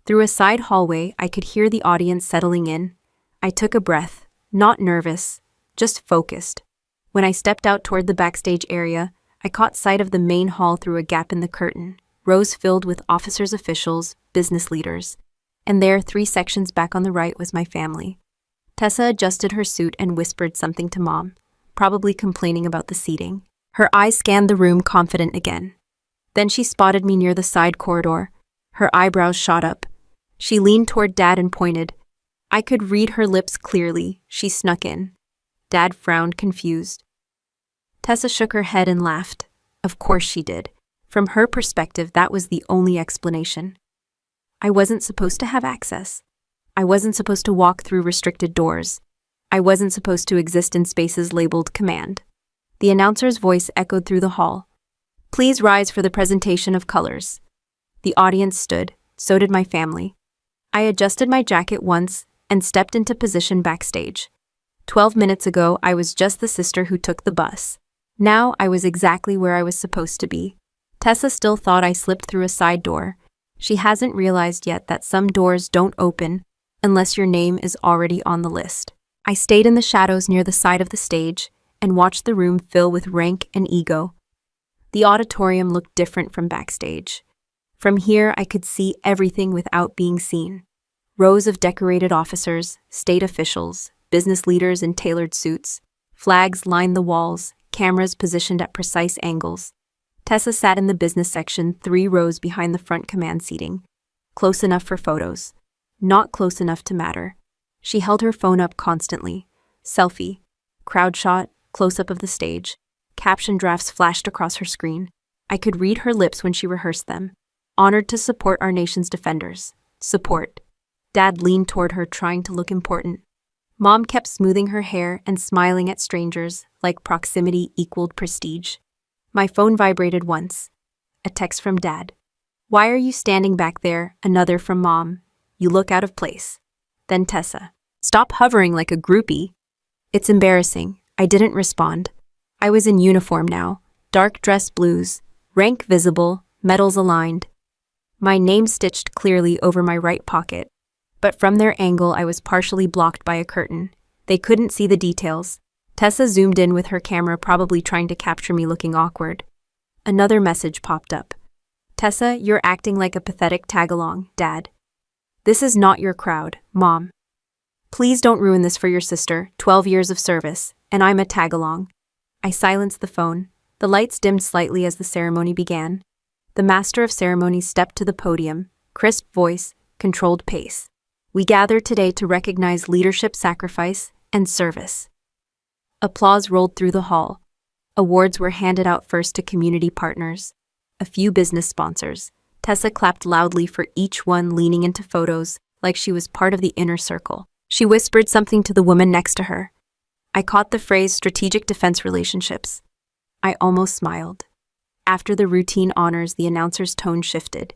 Through a side hallway, I could hear the audience settling in. I took a breath, not nervous, just focused. When I stepped out toward the backstage area, I caught sight of the main hall through a gap in the curtain, rows filled with officers, officials, business leaders. And there, 3 sections back on the right, was my family. Tessa adjusted her suit and whispered something to Mom, probably complaining about the seating. Her eyes scanned the room, confident again. Then she spotted me near the side corridor. Her eyebrows shot up. She leaned toward Dad and pointed. I could read her lips clearly. She snuck in. Dad frowned, confused. Tessa shook her head and laughed. Of course she did. From her perspective, that was the only explanation. I wasn't supposed to have access. I wasn't supposed to walk through restricted doors. I wasn't supposed to exist in spaces labeled command. The announcer's voice echoed through the hall. Please rise for the presentation of colors. The audience stood, so did my family. I adjusted my jacket once and stepped into position backstage. 12 minutes ago, I was just the sister who took the bus. Now I was exactly where I was supposed to be. Tessa still thought I slipped through a side door. She hasn't realized yet that some doors don't open unless your name is already on the list. I stayed in the shadows near the side of the stage and watched the room fill with rank and ego. The auditorium looked different from backstage. From here, I could see everything without being seen. Rows of decorated officers, state officials, business leaders in tailored suits. Flags lined the walls, cameras positioned at precise angles. Tessa sat in the business section 3 rows behind the front command seating. Close enough for photos. Not close enough to matter. She held her phone up constantly. Selfie. Crowd shot, close-up of the stage. Caption drafts flashed across her screen. I could read her lips when she rehearsed them. Honored to support our nation's defenders. Support. Dad leaned toward her, trying to look important. Mom kept smoothing her hair and smiling at strangers, like proximity equaled prestige. My phone vibrated once. A text from Dad. Why are you standing back there? Another from Mom. You look out of place. Then Tessa. Stop hovering like a groupie. It's embarrassing. I didn't respond. I was in uniform now. Dark dress blues. Rank visible. Medals aligned. My name stitched clearly over my right pocket. But from their angle, I was partially blocked by a curtain. They couldn't see the details. Tessa zoomed in with her camera, probably trying to capture me looking awkward. Another message popped up. Tessa, you're acting like a pathetic tag-along, Dad. This is not your crowd, Mom. Please don't ruin this for your sister, 12 years of service, and I'm a tag-along. I silenced the phone. The lights dimmed slightly as the ceremony began. The master of ceremonies stepped to the podium, crisp voice, controlled pace. We gather today to recognize leadership, sacrifice, and service. Applause rolled through the hall. Awards were handed out first to community partners, a few business sponsors. Tessa clapped loudly for each one, leaning into photos like she was part of the inner circle. She whispered something to the woman next to her. I caught the phrase strategic defense relationships. I almost smiled. After the routine honors, the announcer's tone shifted.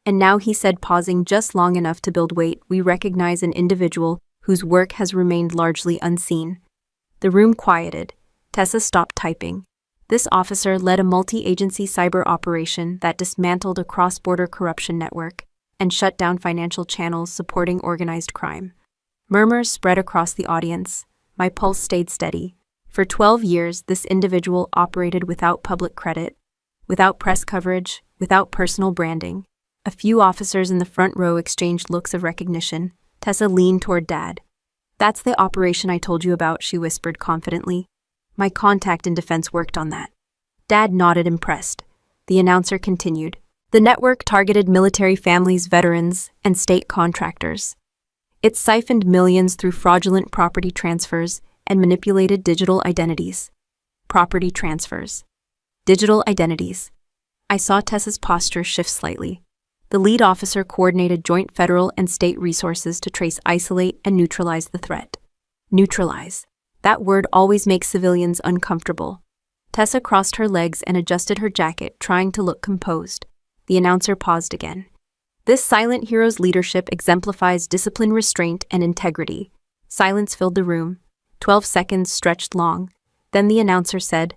And now he said, pausing just long enough to build weight, we recognize an individual whose work has remained largely unseen. The room quieted. Tessa stopped typing. This officer led a multi-agency cyber operation that dismantled a cross-border corruption network and shut down financial channels supporting organized crime. Murmurs spread across the audience. My pulse stayed steady. For 12 years, this individual operated without public credit, without press coverage, without personal branding. A few officers in the front row exchanged looks of recognition. Tessa leaned toward Dad. That's the operation I told you about, she whispered confidently. My contact in defense worked on that. Dad nodded, impressed. The announcer continued. The network targeted military families, veterans, and state contractors. It siphoned millions through fraudulent property transfers and manipulated digital identities. Property transfers. Digital identities. I saw Tessa's posture shift slightly. The lead officer coordinated joint federal and state resources to trace, isolate, and neutralize the threat. Neutralize. That word always makes civilians uncomfortable. Tessa crossed her legs and adjusted her jacket, trying to look composed. The announcer paused again. This silent hero's leadership exemplifies discipline, restraint, and integrity. Silence filled the room. 12 seconds stretched long. Then the announcer said,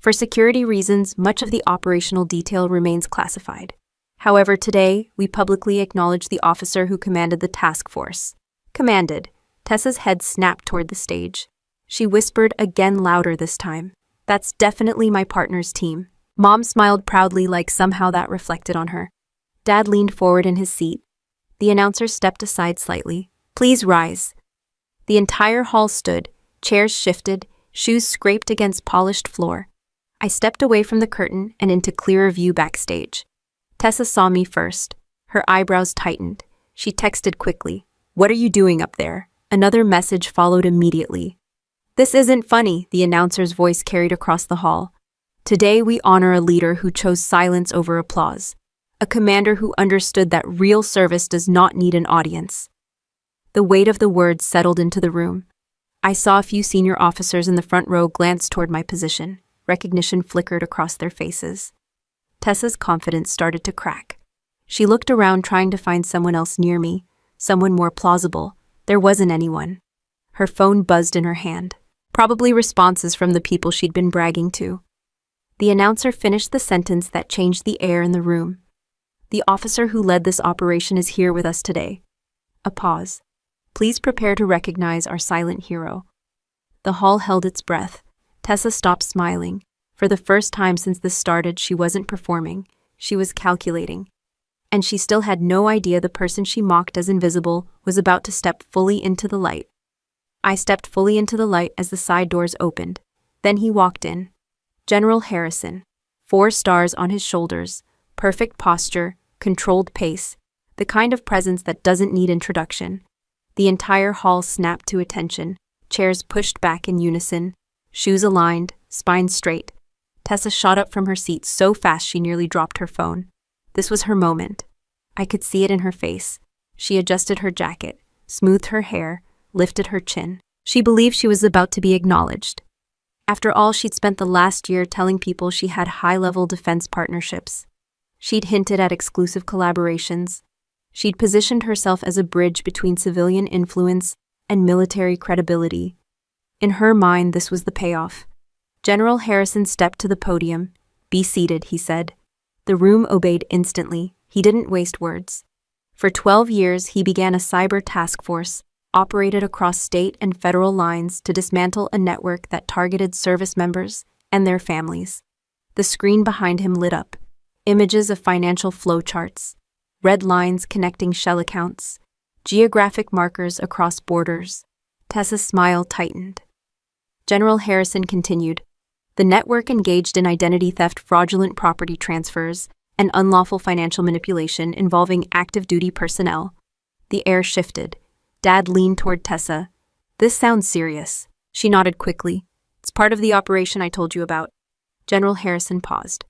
"For security reasons, much of the operational detail remains classified. However, today, we publicly acknowledge the officer who commanded the task force." Commanded. Tessa's head snapped toward the stage. She whispered again, louder this time. "That's definitely my partner's team." Mom smiled proudly, like somehow that reflected on her. Dad leaned forward in his seat. The announcer stepped aside slightly. "Please rise." The entire hall stood, chairs shifted, shoes scraped against polished floor. I stepped away from the curtain and into clearer view backstage. Tessa saw me first. Her eyebrows tightened. She texted quickly, "What are you doing up there?" Another message followed immediately. "This isn't funny," the announcer's voice carried across the hall. "Today we honor a leader who chose silence over applause. A commander who understood that real service does not need an audience." The weight of the words settled into the room. I saw a few senior officers in the front row glance toward my position. Recognition flickered across their faces. Tessa's confidence started to crack. She looked around, trying to find someone else near me, someone more plausible. There wasn't anyone. Her phone buzzed in her hand. Probably responses from the people she'd been bragging to. The announcer finished the sentence that changed the air in the room. "The officer who led this operation is here with us today." A pause. "Please prepare to recognize our silent hero." The hall held its breath. Tessa stopped smiling. For the first time since this started, she wasn't performing. She was calculating. And she still had no idea the person she mocked as invisible was about to step fully into the light. I stepped fully into the light as the side doors opened. Then he walked in. General Harrison. 4 stars on his shoulders. Perfect posture, controlled pace. The kind of presence that doesn't need introduction. The entire hall snapped to attention. Chairs pushed back in unison. Shoes aligned, spine straight. Tessa shot up from her seat so fast she nearly dropped her phone. This was her moment. I could see it in her face. She adjusted her jacket, smoothed her hair, lifted her chin. She believed she was about to be acknowledged. After all, she'd spent the last year telling people she had high-level defense partnerships. She'd hinted at exclusive collaborations. She'd positioned herself as a bridge between civilian influence and military credibility. In her mind, this was the payoff. General Harrison stepped to the podium. "Be seated," he said. The room obeyed instantly. He didn't waste words. For 12 years, he began a cyber task force, operated across state and federal lines to dismantle a network that targeted service members and their families. The screen behind him lit up. Images of financial flowcharts, red lines connecting shell accounts, geographic markers across borders. Tessa's smile tightened. General Harrison continued. The network engaged in identity theft, fraudulent property transfers, and unlawful financial manipulation involving active duty personnel. The air shifted. Dad leaned toward Tessa. "This sounds serious." She nodded quickly. "It's part of the operation I told you about." General Harrison paused.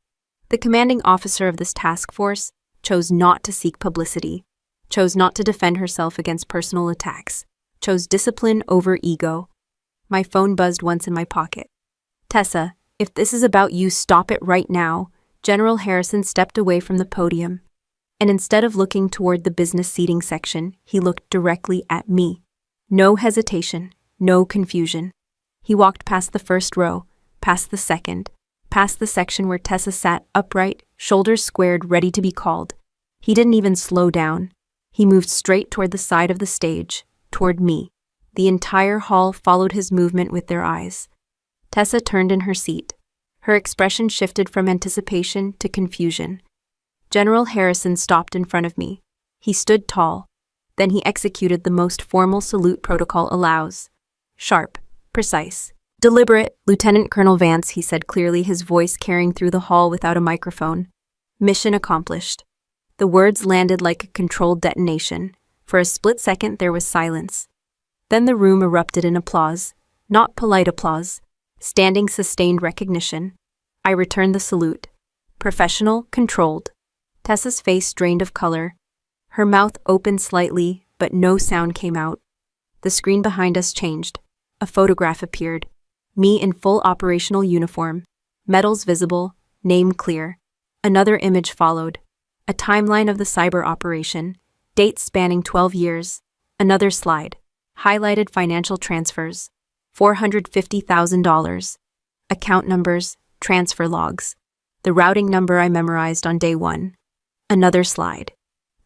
The commanding officer of this task force chose not to seek publicity, chose not to defend herself against personal attacks, chose discipline over ego. My phone buzzed once in my pocket. "Tessa, if this is about you, stop it right now." General Harrison stepped away from the podium, and instead of looking toward the business seating section, he looked directly at me. No hesitation, no confusion. He walked past the first row, past the second, past the section where Tessa sat upright, shoulders squared, ready to be called. He didn't even slow down. He moved straight toward the side of the stage, toward me. The entire hall followed his movement with their eyes. Tessa turned in her seat. Her expression shifted from anticipation to confusion. General Harrison stopped in front of me. He stood tall. Then he executed the most formal salute protocol allows. Sharp, precise, deliberate. "Lieutenant Colonel Vance," he said clearly, his voice carrying through the hall without a microphone. "Mission accomplished." The words landed like a controlled detonation. For a split second, there was silence. Then the room erupted in applause. Not polite applause. Standing, sustained recognition. I returned the salute. Professional, controlled. Tessa's face drained of color. Her mouth opened slightly, but no sound came out. The screen behind us changed. A photograph appeared. Me in full operational uniform. Metals visible, name clear. Another image followed. A timeline of the cyber operation, dates spanning 12 years. Another slide. Highlighted financial transfers. $450,000. Account numbers, transfer logs. The routing number I memorized on day one. Another slide.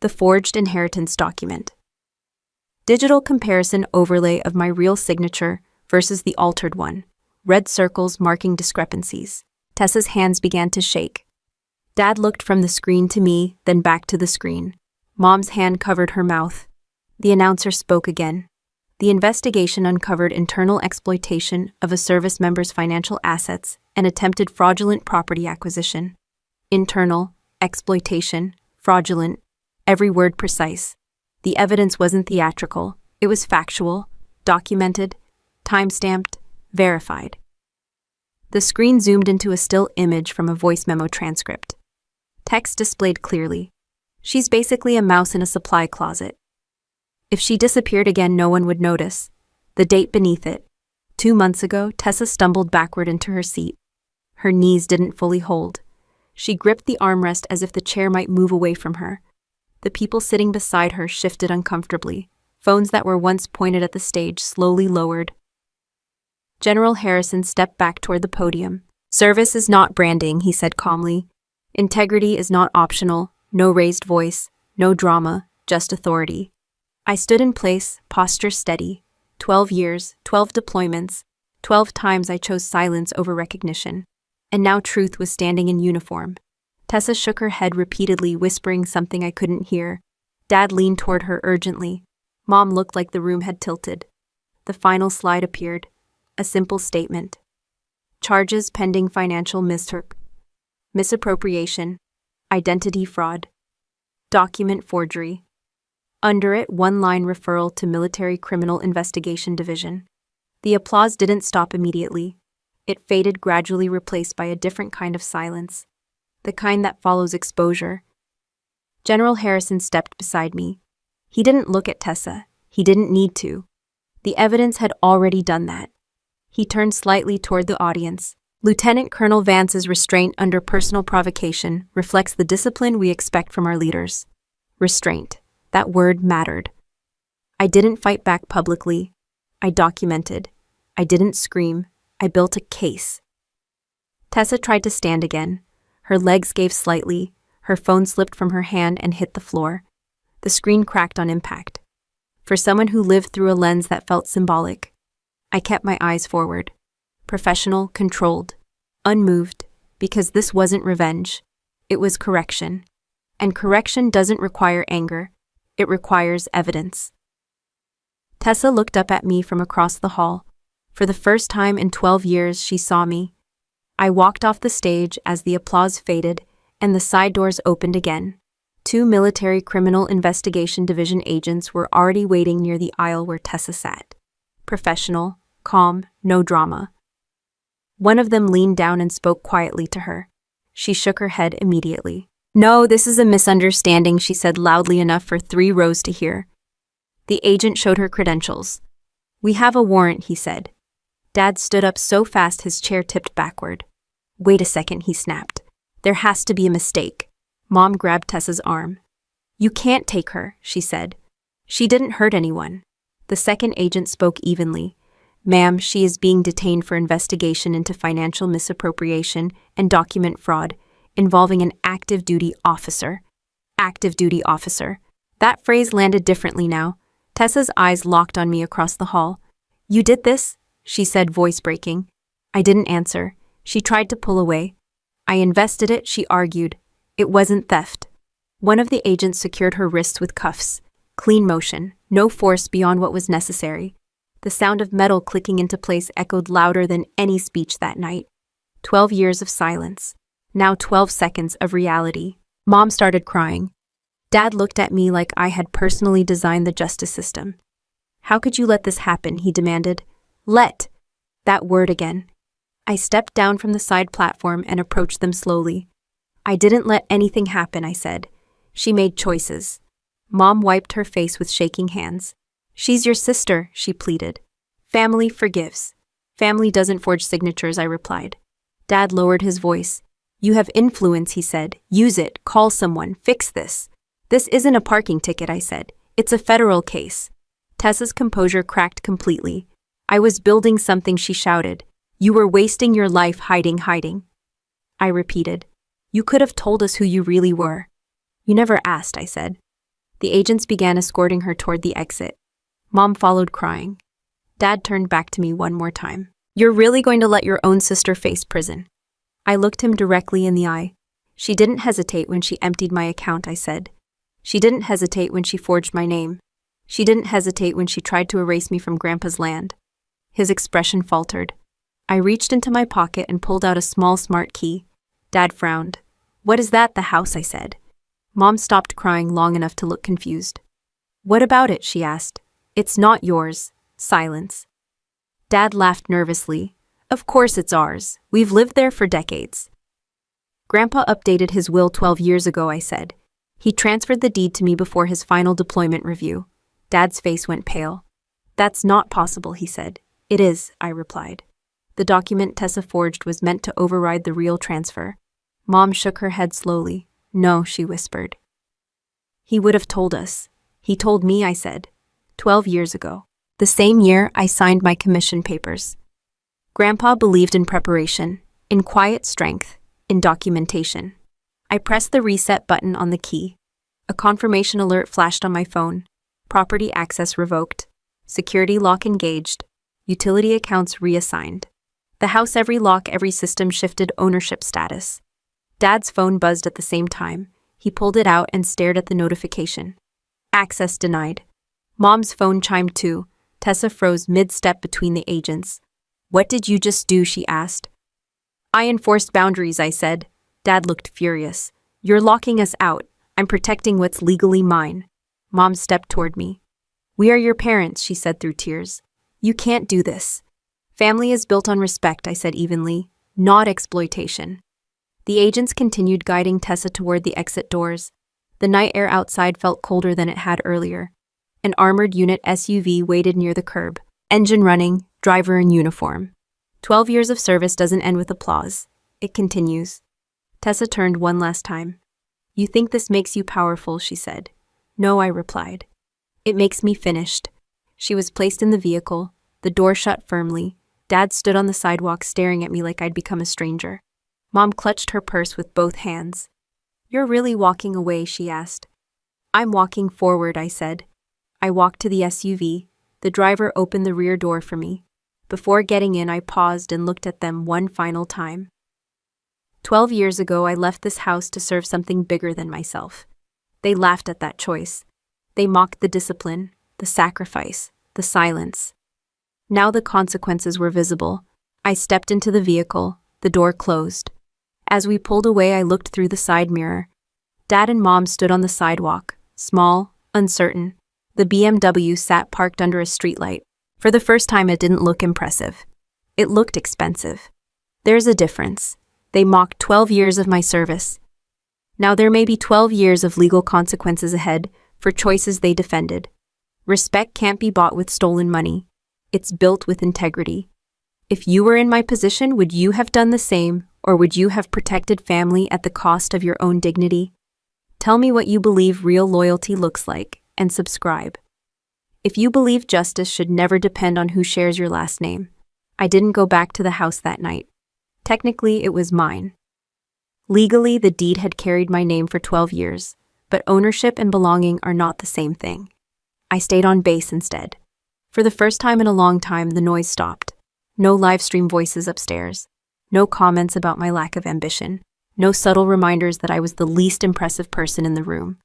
The forged inheritance document. Digital comparison overlay of my real signature versus the altered one. Red circles marking discrepancies. Tessa's hands began to shake. Dad looked from the screen to me, then back to the screen. Mom's hand covered her mouth. The announcer spoke again. The investigation uncovered internal exploitation of a service member's financial assets and attempted fraudulent property acquisition. Internal, exploitation, fraudulent, every word precise. The evidence wasn't theatrical, it was factual, documented, time-stamped, verified. The screen zoomed into a still image from a voice memo transcript. Text displayed clearly. She's basically a mouse in a supply closet. If she disappeared again, no one would notice. The date beneath it. 2 months ago, Tessa stumbled backward into her seat. Her knees didn't fully hold. She gripped the armrest as if the chair might move away from her. The people sitting beside her shifted uncomfortably. Phones that were once pointed at the stage slowly lowered. General Harrison stepped back toward the podium. "Service is not branding," he said calmly. "Integrity is not optional. No raised voice, no drama, just authority." I stood in place, posture steady. 12 years, 12 deployments, 12 times I chose silence over recognition. And now truth was standing in uniform. Tessa shook her head repeatedly, whispering something I couldn't hear. Dad leaned toward her urgently. Mom looked like the room had tilted. The final slide appeared. A simple statement. Charges pending financial misappropriation, identity fraud, document forgery. Under it, one-line referral to Military Criminal Investigation Division. The applause didn't stop immediately. It faded, gradually replaced by a different kind of silence. The kind that follows exposure. General Harrison stepped beside me. He didn't look at Tessa. He didn't need to. The evidence had already done that. He turned slightly toward the audience. Lieutenant Colonel Vance's restraint under personal provocation reflects the discipline we expect from our leaders. Restraint. That word mattered. I didn't fight back publicly. I documented. I didn't scream. I built a case. Tessa tried to stand again. Her legs gave slightly. Her phone slipped from her hand and hit the floor. The screen cracked on impact. For someone who lived through a lens that felt symbolic, I kept my eyes forward. Professional, controlled, unmoved, because this wasn't revenge. It was correction. And correction doesn't require anger. It requires evidence. Tessa looked up at me from across the hall. For the first time in 12 years, she saw me. I walked off the stage as the applause faded and the side doors opened again. 2 Military Criminal Investigation Division agents were already waiting near the aisle where Tessa sat. Professional, calm, no drama. One of them leaned down and spoke quietly to her. She shook her head immediately. "No, this is a misunderstanding," she said loudly enough for 3 rows to hear. The agent showed her credentials. "We have a warrant," he said. Dad stood up so fast his chair tipped backward. "Wait a second," he snapped. "There has to be a mistake." Mom grabbed Tessa's arm. "You can't take her," she said. "She didn't hurt anyone." The second agent spoke evenly. "Ma'am, she is being detained for investigation into financial misappropriation and document fraud involving an active duty officer." Active duty officer. That phrase landed differently now. Tessa's eyes locked on me across the hall. "You did this?" she said, voice breaking. I didn't answer. She tried to pull away. "I invested it," she argued. "It wasn't theft." One of the agents secured her wrists with cuffs. Clean motion, no force beyond what was necessary. The sound of metal clicking into place echoed louder than any speech that night. 12 years of silence. Now 12 seconds of reality. Mom started crying. Dad looked at me like I had personally designed the justice system. "How could you let this happen?" he demanded. "Let." That word again. I stepped down from the side platform and approached them slowly. "I didn't let anything happen," I said. "She made choices." Mom wiped her face with shaking hands. "She's your sister," she pleaded. "Family forgives." "Family doesn't forge signatures," I replied. Dad lowered his voice. You have influence, he said. Use it. Call someone. Fix this. This isn't a parking ticket, I said. It's a federal case. Tessa's composure cracked completely. I was building something, she shouted. You were wasting your life hiding. I repeated. You could have told us who you really were. You never asked, I said. The agents began escorting her toward the exit. Mom followed crying. Dad turned back to me one more time. You're really going to let your own sister face prison? I looked him directly in the eye. She didn't hesitate when she emptied my account, I said. She didn't hesitate when she forged my name. She didn't hesitate when she tried to erase me from Grandpa's land. His expression faltered. I reached into my pocket and pulled out a small smart key. Dad frowned. What is that, the house, I said. Mom stopped crying long enough to look confused. What about it, she asked. It's not yours. Silence. Dad laughed nervously. Of course it's ours. We've lived there for decades. Grandpa updated his will 12 years ago, I said. He transferred the deed to me before his final deployment review. Dad's face went pale. That's not possible, he said. It is, I replied. The document Tessa forged was meant to override the real transfer. Mom shook her head slowly. No, she whispered. He would have told us. He told me, I said. 12 years ago. The same year I signed my commission papers. Grandpa believed in preparation, in quiet strength, in documentation. I pressed the reset button on the key. A confirmation alert flashed on my phone. Property access revoked. Security lock engaged. Utility accounts reassigned. The house, every lock, every system shifted ownership status. Dad's phone buzzed at the same time. He pulled it out and stared at the notification. Access denied. Mom's phone chimed too. Tessa froze mid-step between the agents. What did you just do, she asked. I enforced boundaries, I said. Dad looked furious. You're locking us out. I'm protecting what's legally mine. Mom stepped toward me. We are your parents, she said through tears. You can't do this. Family is built on respect, I said evenly, not exploitation. The agents continued guiding Tessa toward the exit doors. The night air outside felt colder than it had earlier. An armored unit SUV waited near the curb, engine running, driver in uniform. 12 years of service doesn't end with applause. It continues. Tessa turned one last time. You think this makes you powerful, she said. No, I replied. It makes me finished. She was placed in the vehicle, the door shut firmly. Dad stood on the sidewalk staring at me like I'd become a stranger. Mom clutched her purse with both hands. You're really walking away, she asked. I'm walking forward, I said. I walked to the SUV. The driver opened the rear door for me. Before getting in, I paused and looked at them one final time. 12 years ago, I left this house to serve something bigger than myself. They laughed at that choice. They mocked the discipline, the sacrifice, the silence. Now the consequences were visible. I stepped into the vehicle. The door closed. As we pulled away, I looked through the side mirror. Dad and Mom stood on the sidewalk, small, uncertain. The BMW sat parked under a streetlight. For the first time, it didn't look impressive. It looked expensive. There's a difference. They mocked 12 years of my service. Now there may be 12 years of legal consequences ahead for choices they defended. Respect can't be bought with stolen money. It's built with integrity. If you were in my position, would you have done the same, or would you have protected family at the cost of your own dignity? Tell me what you believe real loyalty looks like, and subscribe. If you believe justice should never depend on who shares your last name. I didn't go back to the house that night. Technically, it was mine. Legally, the deed had carried my name for 12 years, but ownership and belonging are not the same thing. I stayed on base instead. For the first time in a long time, the noise stopped. No live stream voices upstairs. No comments about my lack of ambition. No subtle reminders that I was the least impressive person in the room.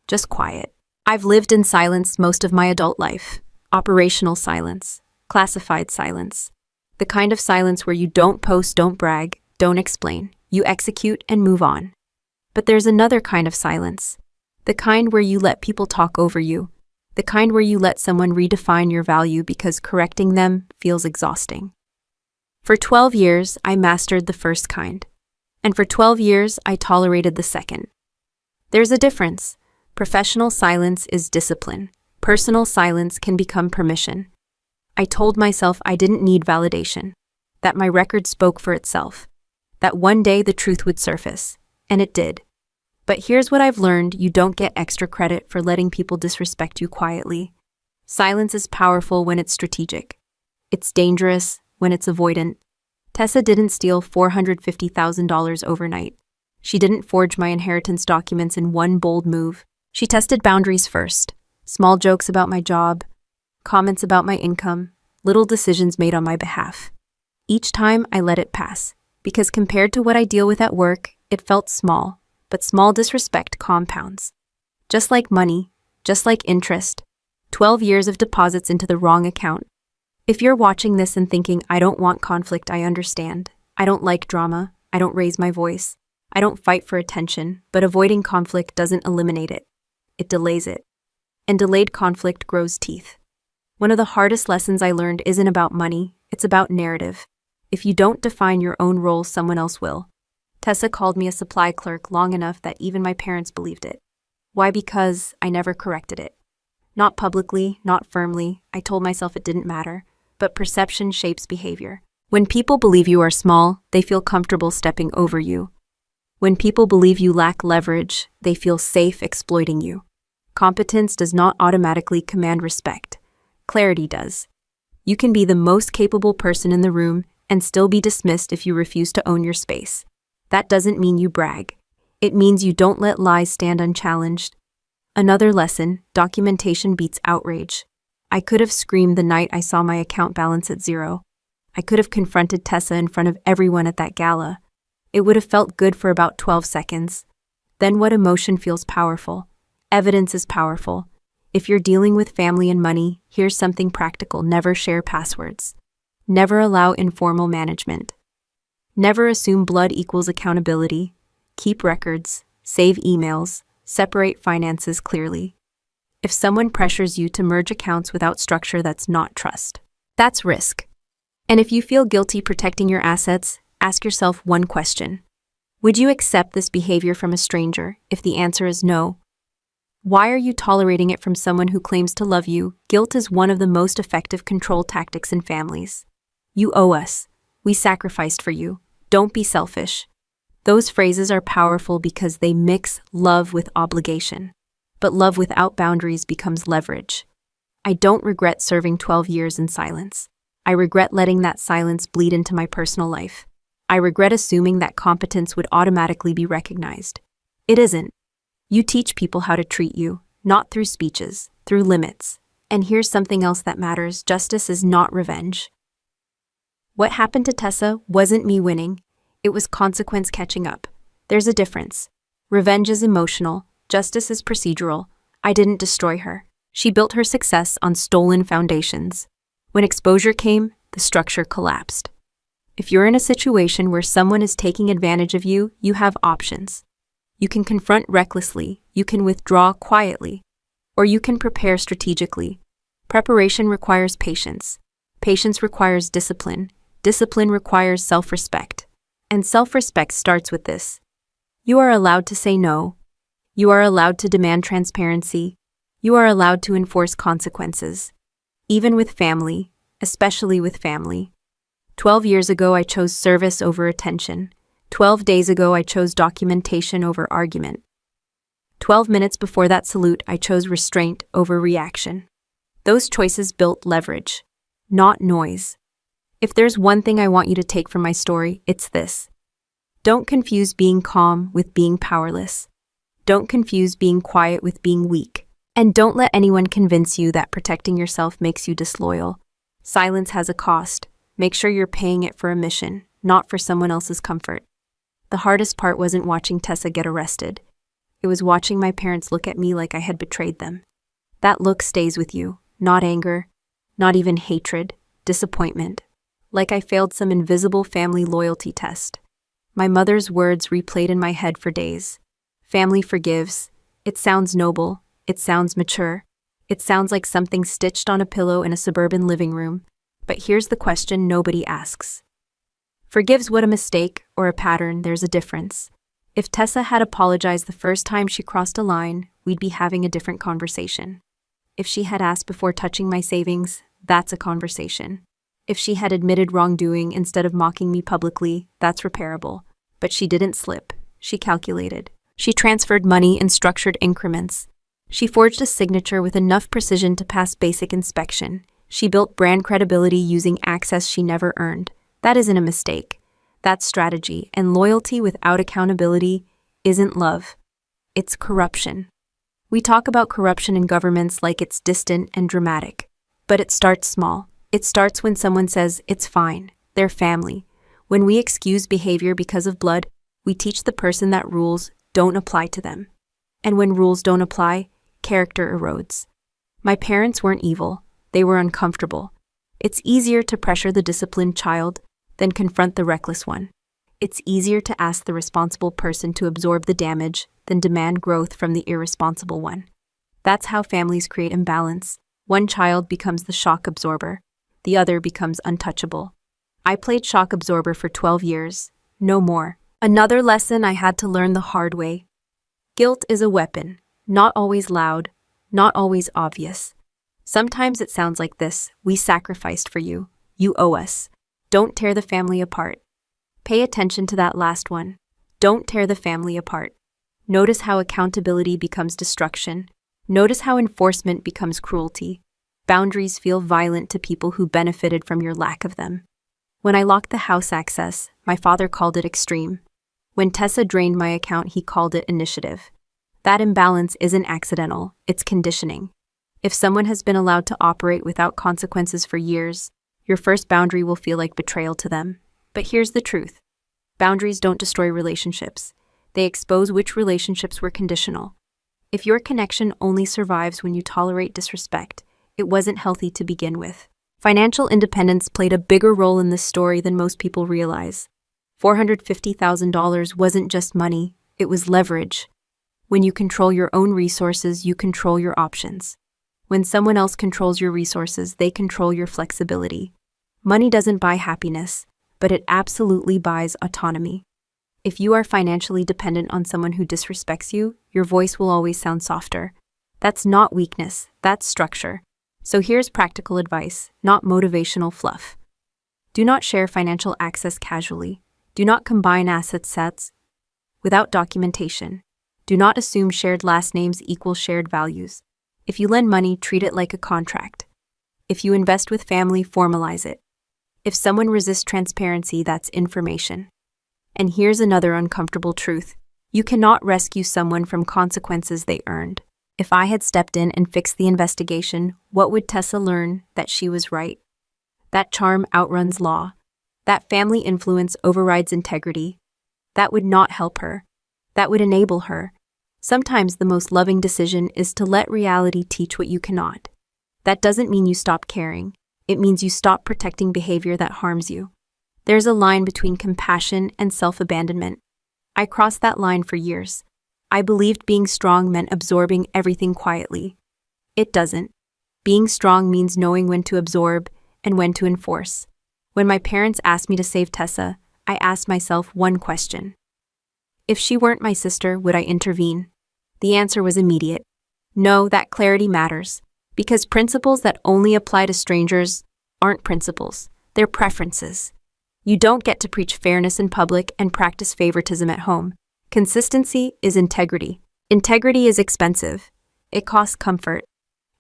Just quiet. I've lived in silence most of my adult life. Operational silence. Classified silence. The kind of silence where you don't post, don't brag, don't explain. You execute and move on. But there's another kind of silence. The kind where you let people talk over you. The kind where you let someone redefine your value because correcting them feels exhausting. For 12 years, I mastered the first kind. And for 12 years, I tolerated the second. There's a difference. Professional silence is discipline. Personal silence can become permission. I told myself I didn't need validation, that my record spoke for itself. that one day the truth would surface. And it did. But here's what I've learned: you don't get extra credit for letting people disrespect you quietly. Silence is powerful when it's strategic. It's dangerous when it's avoidant. Tessa didn't steal $450,000 overnight. She didn't forge my inheritance documents in one bold move. She tested boundaries first. Small jokes about my job, comments about my income, little decisions made on my behalf. Each time I let it pass, because compared to what I deal with at work, it felt small, but small disrespect compounds. Just like money, just like interest, 12 years of deposits into the wrong account. If you're watching this and thinking, I don't want conflict, I understand. I don't like drama. I don't raise my voice. I don't fight for attention, but avoiding conflict doesn't eliminate it. It delays it. And delayed conflict grows teeth. One of the hardest lessons I learned isn't about money, it's about narrative. If you don't define your own role, someone else will. Tessa called me a supply clerk long enough that even my parents believed it. Why? Because I never corrected it. Not publicly, not firmly. I told myself it didn't matter, but perception shapes behavior. When people believe you are small, they feel comfortable stepping over you. When people believe you lack leverage, they feel safe exploiting you. Competence does not automatically command respect. Clarity does. You can be the most capable person in the room and still be dismissed if you refuse to own your space. That doesn't mean you brag. It means you don't let lies stand unchallenged. Another lesson: documentation beats outrage. I could have screamed the night I saw my account balance at zero. I could have confronted Tessa in front of everyone at that gala. It would have felt good for about 12 seconds. Then what emotion feels powerful? Evidence is powerful. If you're dealing with family and money, here's something practical: never share passwords. Never allow informal management. Never assume blood equals accountability. Keep records, save emails, separate finances clearly. If someone pressures you to merge accounts without structure, that's not trust. That's risk. And if you feel guilty protecting your assets, ask yourself one question. Would you accept this behavior from a stranger? If the answer is no, why are you tolerating it from someone who claims to love you? Guilt is one of the most effective control tactics in families. You owe us. We sacrificed for you. Don't be selfish. Those phrases are powerful because they mix love with obligation. But love without boundaries becomes leverage. I don't regret serving 12 years in silence. I regret letting that silence bleed into my personal life. I regret assuming that competence would automatically be recognized. It isn't. You teach people how to treat you, not through speeches, through limits. And here's something else that matters: justice is not revenge. What happened to Tessa wasn't me winning. It was consequence catching up. There's a difference. Revenge is emotional. Justice is procedural. I didn't destroy her. She built her success on stolen foundations. When exposure came, the structure collapsed. If you're in a situation where someone is taking advantage of you, you have options. You can confront recklessly, you can withdraw quietly, or you can prepare strategically. Preparation requires patience. Patience requires discipline. Discipline requires self-respect. And self-respect starts with this: you are allowed to say no. You are allowed to demand transparency. You are allowed to enforce consequences. Even with family, especially with family. 12 years ago, I chose service over attention. 12 days ago, I chose documentation over argument. 12 minutes before that salute, I chose restraint over reaction. Those choices built leverage, not noise. If there's one thing I want you to take from my story, it's this: don't confuse being calm with being powerless. Don't confuse being quiet with being weak. And don't let anyone convince you that protecting yourself makes you disloyal. Silence has a cost. Make sure you're paying it for a mission, not for someone else's comfort. The hardest part wasn't watching Tessa get arrested. It was watching my parents look at me like I had betrayed them. That look stays with you, not anger, not even hatred, disappointment. Like I failed some invisible family loyalty test. My mother's words replayed in my head for days. Family forgives. It sounds noble. It sounds mature. It sounds like something stitched on a pillow in a suburban living room. But here's the question nobody asks. Forgives what a mistake or a pattern? There's a difference. If Tessa had apologized the first time she crossed a line, we'd be having a different conversation. If she had asked before touching my savings, that's a conversation. If she had admitted wrongdoing instead of mocking me publicly, that's repairable. But she didn't slip. She calculated. She transferred money in structured increments. She forged a signature with enough precision to pass basic inspection. She built brand credibility using access she never earned. That isn't a mistake. That's strategy, and loyalty without accountability isn't love. It's corruption. We talk about corruption in governments like it's distant and dramatic. But it starts small. It starts when someone says, it's fine, they're family. When we excuse behavior because of blood, we teach the person that rules don't apply to them. And when rules don't apply, character erodes. My parents weren't evil. They were uncomfortable. It's easier to pressure the disciplined child than confront the reckless one. It's easier to ask the responsible person to absorb the damage than demand growth from the irresponsible one. That's how families create imbalance. One child becomes the shock absorber. The other becomes untouchable. I played shock absorber for 12 years. No more. Another lesson I had to learn the hard way. Guilt is a weapon. Not always loud. Not always obvious. Sometimes it sounds like this. We sacrificed for you. You owe us. Don't tear the family apart. Pay attention to that last one. Don't tear the family apart. Notice how accountability becomes destruction. Notice how enforcement becomes cruelty. Boundaries feel violent to people who benefited from your lack of them. When I locked the house access, my father called it extreme. When Tessa drained my account, he called it initiative. That imbalance isn't accidental, it's conditioning. If someone has been allowed to operate without consequences for years, your first boundary will feel like betrayal to them. But here's the truth. Boundaries don't destroy relationships. They expose which relationships were conditional. If your connection only survives when you tolerate disrespect, it wasn't healthy to begin with. Financial independence played a bigger role in this story than most people realize. $450,000 wasn't just money, it was leverage. When you control your own resources, you control your options. When someone else controls your resources, they control your flexibility. Money doesn't buy happiness, but it absolutely buys autonomy. If you are financially dependent on someone who disrespects you, your voice will always sound softer. That's not weakness, that's structure. So here's practical advice, not motivational fluff. Do not share financial access casually. Do not combine asset sets without documentation. Do not assume shared last names equal shared values. If you lend money, treat it like a contract. If you invest with family, formalize it. If someone resists transparency, that's information. And here's another uncomfortable truth. You cannot rescue someone from consequences they earned. If I had stepped in and fixed the investigation, what would Tessa learn? That she was right. That charm outruns law. That family influence overrides integrity. That would not help her. That would enable her. Sometimes the most loving decision is to let reality teach what you cannot. That doesn't mean you stop caring. It means you stop protecting behavior that harms you. There's a line between compassion and self-abandonment. I crossed that line for years. I believed being strong meant absorbing everything quietly. It doesn't. Being strong means knowing when to absorb and when to enforce. When my parents asked me to save Tessa, I asked myself one question. If she weren't my sister, would I intervene? The answer was immediate. No, that clarity matters. Because principles that only apply to strangers aren't principles. They're preferences. You don't get to preach fairness in public and practice favoritism at home. Consistency is integrity. Integrity is expensive. It costs comfort.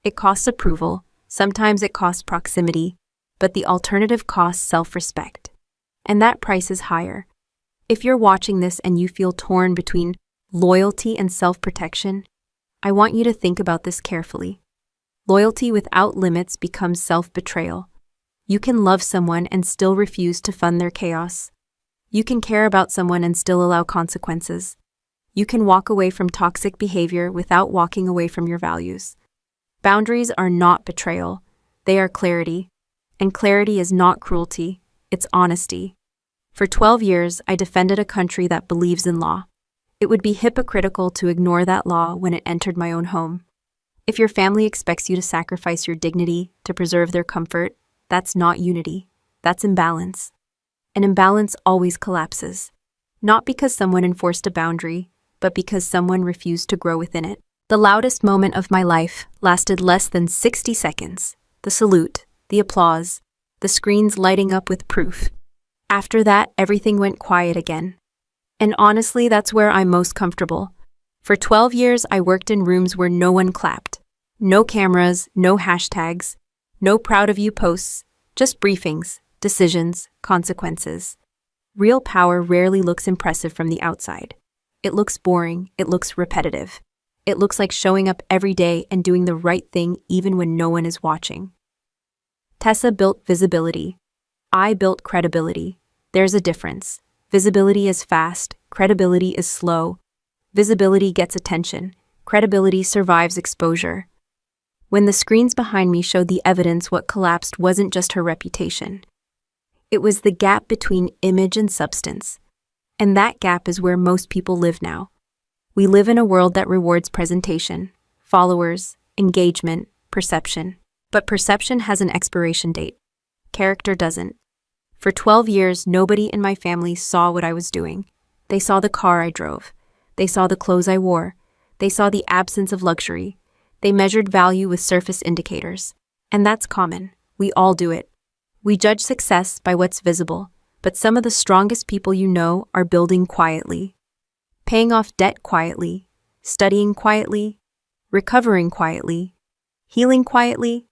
It costs approval. Sometimes it costs proximity. But the alternative costs self-respect. And that price is higher. If you're watching this and you feel torn between loyalty and self-protection, I want you to think about this carefully. Loyalty without limits becomes self-betrayal. You can love someone and still refuse to fund their chaos. You can care about someone and still allow consequences. You can walk away from toxic behavior without walking away from your values. Boundaries are not betrayal. They are clarity. And clarity is not cruelty. It's honesty. For 12 years, I defended a country that believes in law. It would be hypocritical to ignore that law when it entered my own home. If your family expects you to sacrifice your dignity to preserve their comfort, that's not unity. That's imbalance. An imbalance always collapses. Not because someone enforced a boundary, but because someone refused to grow within it. The loudest moment of my life lasted less than 60 seconds. The salute, the applause, the screens lighting up with proof. After that, everything went quiet again. And honestly, that's where I'm most comfortable. For 12 years, I worked in rooms where no one clapped. No cameras, no hashtags, no proud of you posts, just briefings, decisions, consequences. Real power rarely looks impressive from the outside. It looks boring, it looks repetitive. It looks like showing up every day and doing the right thing even when no one is watching. Tessa built visibility. I built credibility. There's a difference. Visibility is fast, credibility is slow. Visibility gets attention. Credibility survives exposure. When the screens behind me showed the evidence, what collapsed wasn't just her reputation. It was the gap between image and substance. And that gap is where most people live now. We live in a world that rewards presentation, followers, engagement, perception. But perception has an expiration date. Character doesn't. For 12 years, nobody in my family saw what I was doing. They saw the car I drove. They saw the clothes I wore. They saw the absence of luxury. They measured value with surface indicators. And that's common. We all do it. We judge success by what's visible, but some of the strongest people you know are building quietly, paying off debt quietly, studying quietly, recovering quietly, healing quietly.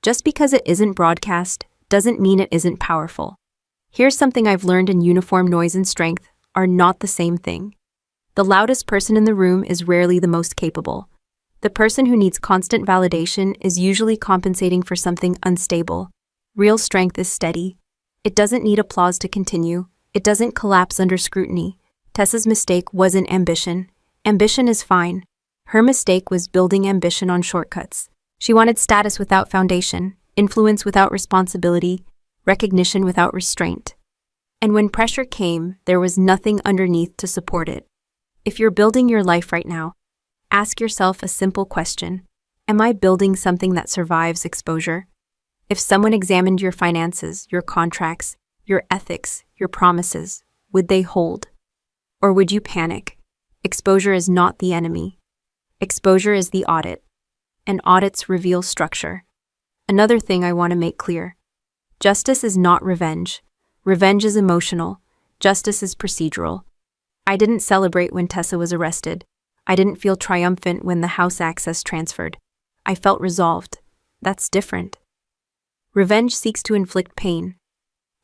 Just because it isn't broadcast doesn't mean it isn't powerful. Here's something I've learned: in uniform, noise and strength are not the same thing. The loudest person in the room is rarely the most capable. The person who needs constant validation is usually compensating for something unstable. Real strength is steady. It doesn't need applause to continue. It doesn't collapse under scrutiny. Tessa's mistake wasn't ambition. Ambition is fine. Her mistake was building ambition on shortcuts. She wanted status without foundation, influence without responsibility, recognition without restraint. And when pressure came, there was nothing underneath to support it. If you're building your life right now, ask yourself a simple question. Am I building something that survives exposure? If someone examined your finances, your contracts, your ethics, your promises, would they hold? Or would you panic? Exposure is not the enemy. Exposure is the audit. And audits reveal structure. Another thing I want to make clear. Justice is not revenge. Revenge is emotional. Justice is procedural. I didn't celebrate when Tessa was arrested. I didn't feel triumphant when the house access transferred. I felt resolved. That's different. Revenge seeks to inflict pain.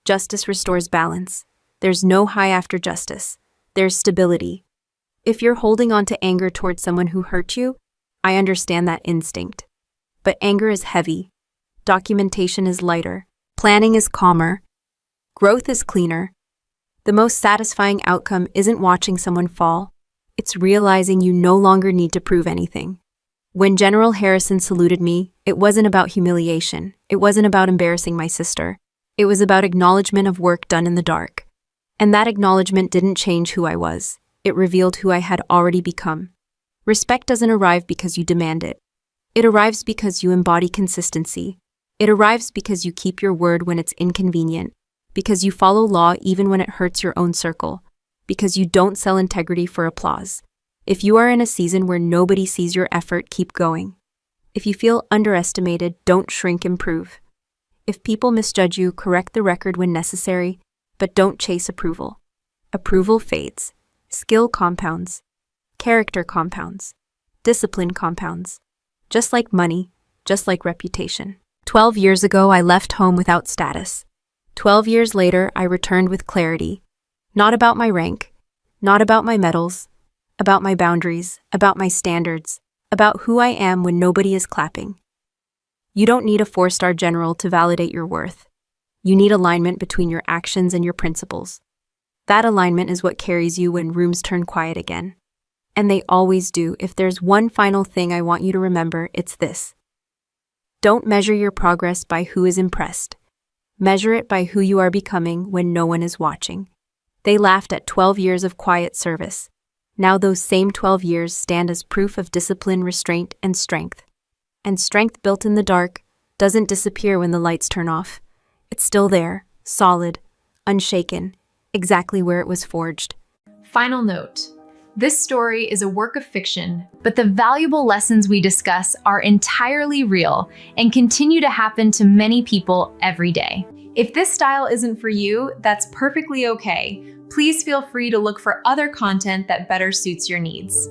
Justice restores balance. There's no high after justice. There's stability. If you're holding on to anger towards someone who hurt you, I understand that instinct. But anger is heavy. Documentation is lighter. Planning is calmer. Growth is cleaner. The most satisfying outcome isn't watching someone fall. It's realizing you no longer need to prove anything. When General Harrison saluted me, it wasn't about humiliation. It wasn't about embarrassing my sister. It was about acknowledgement of work done in the dark. And that acknowledgement didn't change who I was. It revealed who I had already become. Respect doesn't arrive because you demand it. It arrives because you embody consistency. It arrives because you keep your word when it's inconvenient, because you follow law even when it hurts your own circle, because you don't sell integrity for applause. If you are in a season where nobody sees your effort, keep going. If you feel underestimated, don't shrink, improve. If people misjudge you, correct the record when necessary, but don't chase approval. Approval fades. Skill compounds. Character compounds. Discipline compounds. Just like money, just like reputation. 12 years ago, I left home without status. 12 years later, I returned with clarity. Not about my rank, not about my medals, about my boundaries, about my standards, about who I am when nobody is clapping. You don't need a 4-star general to validate your worth. You need alignment between your actions and your principles. That alignment is what carries you when rooms turn quiet again. And they always do. If there's one final thing I want you to remember, it's this. Don't measure your progress by who is impressed. Measure it by who you are becoming when no one is watching. They laughed at 12 years of quiet service. Now those same 12 years stand as proof of discipline, restraint, and strength. And strength built in the dark doesn't disappear when the lights turn off. It's still there, solid, unshaken, exactly where it was forged. Final note. This story is a work of fiction, but the valuable lessons we discuss are entirely real and continue to happen to many people every day. If this style isn't for you, that's perfectly okay. Please feel free to look for other content that better suits your needs.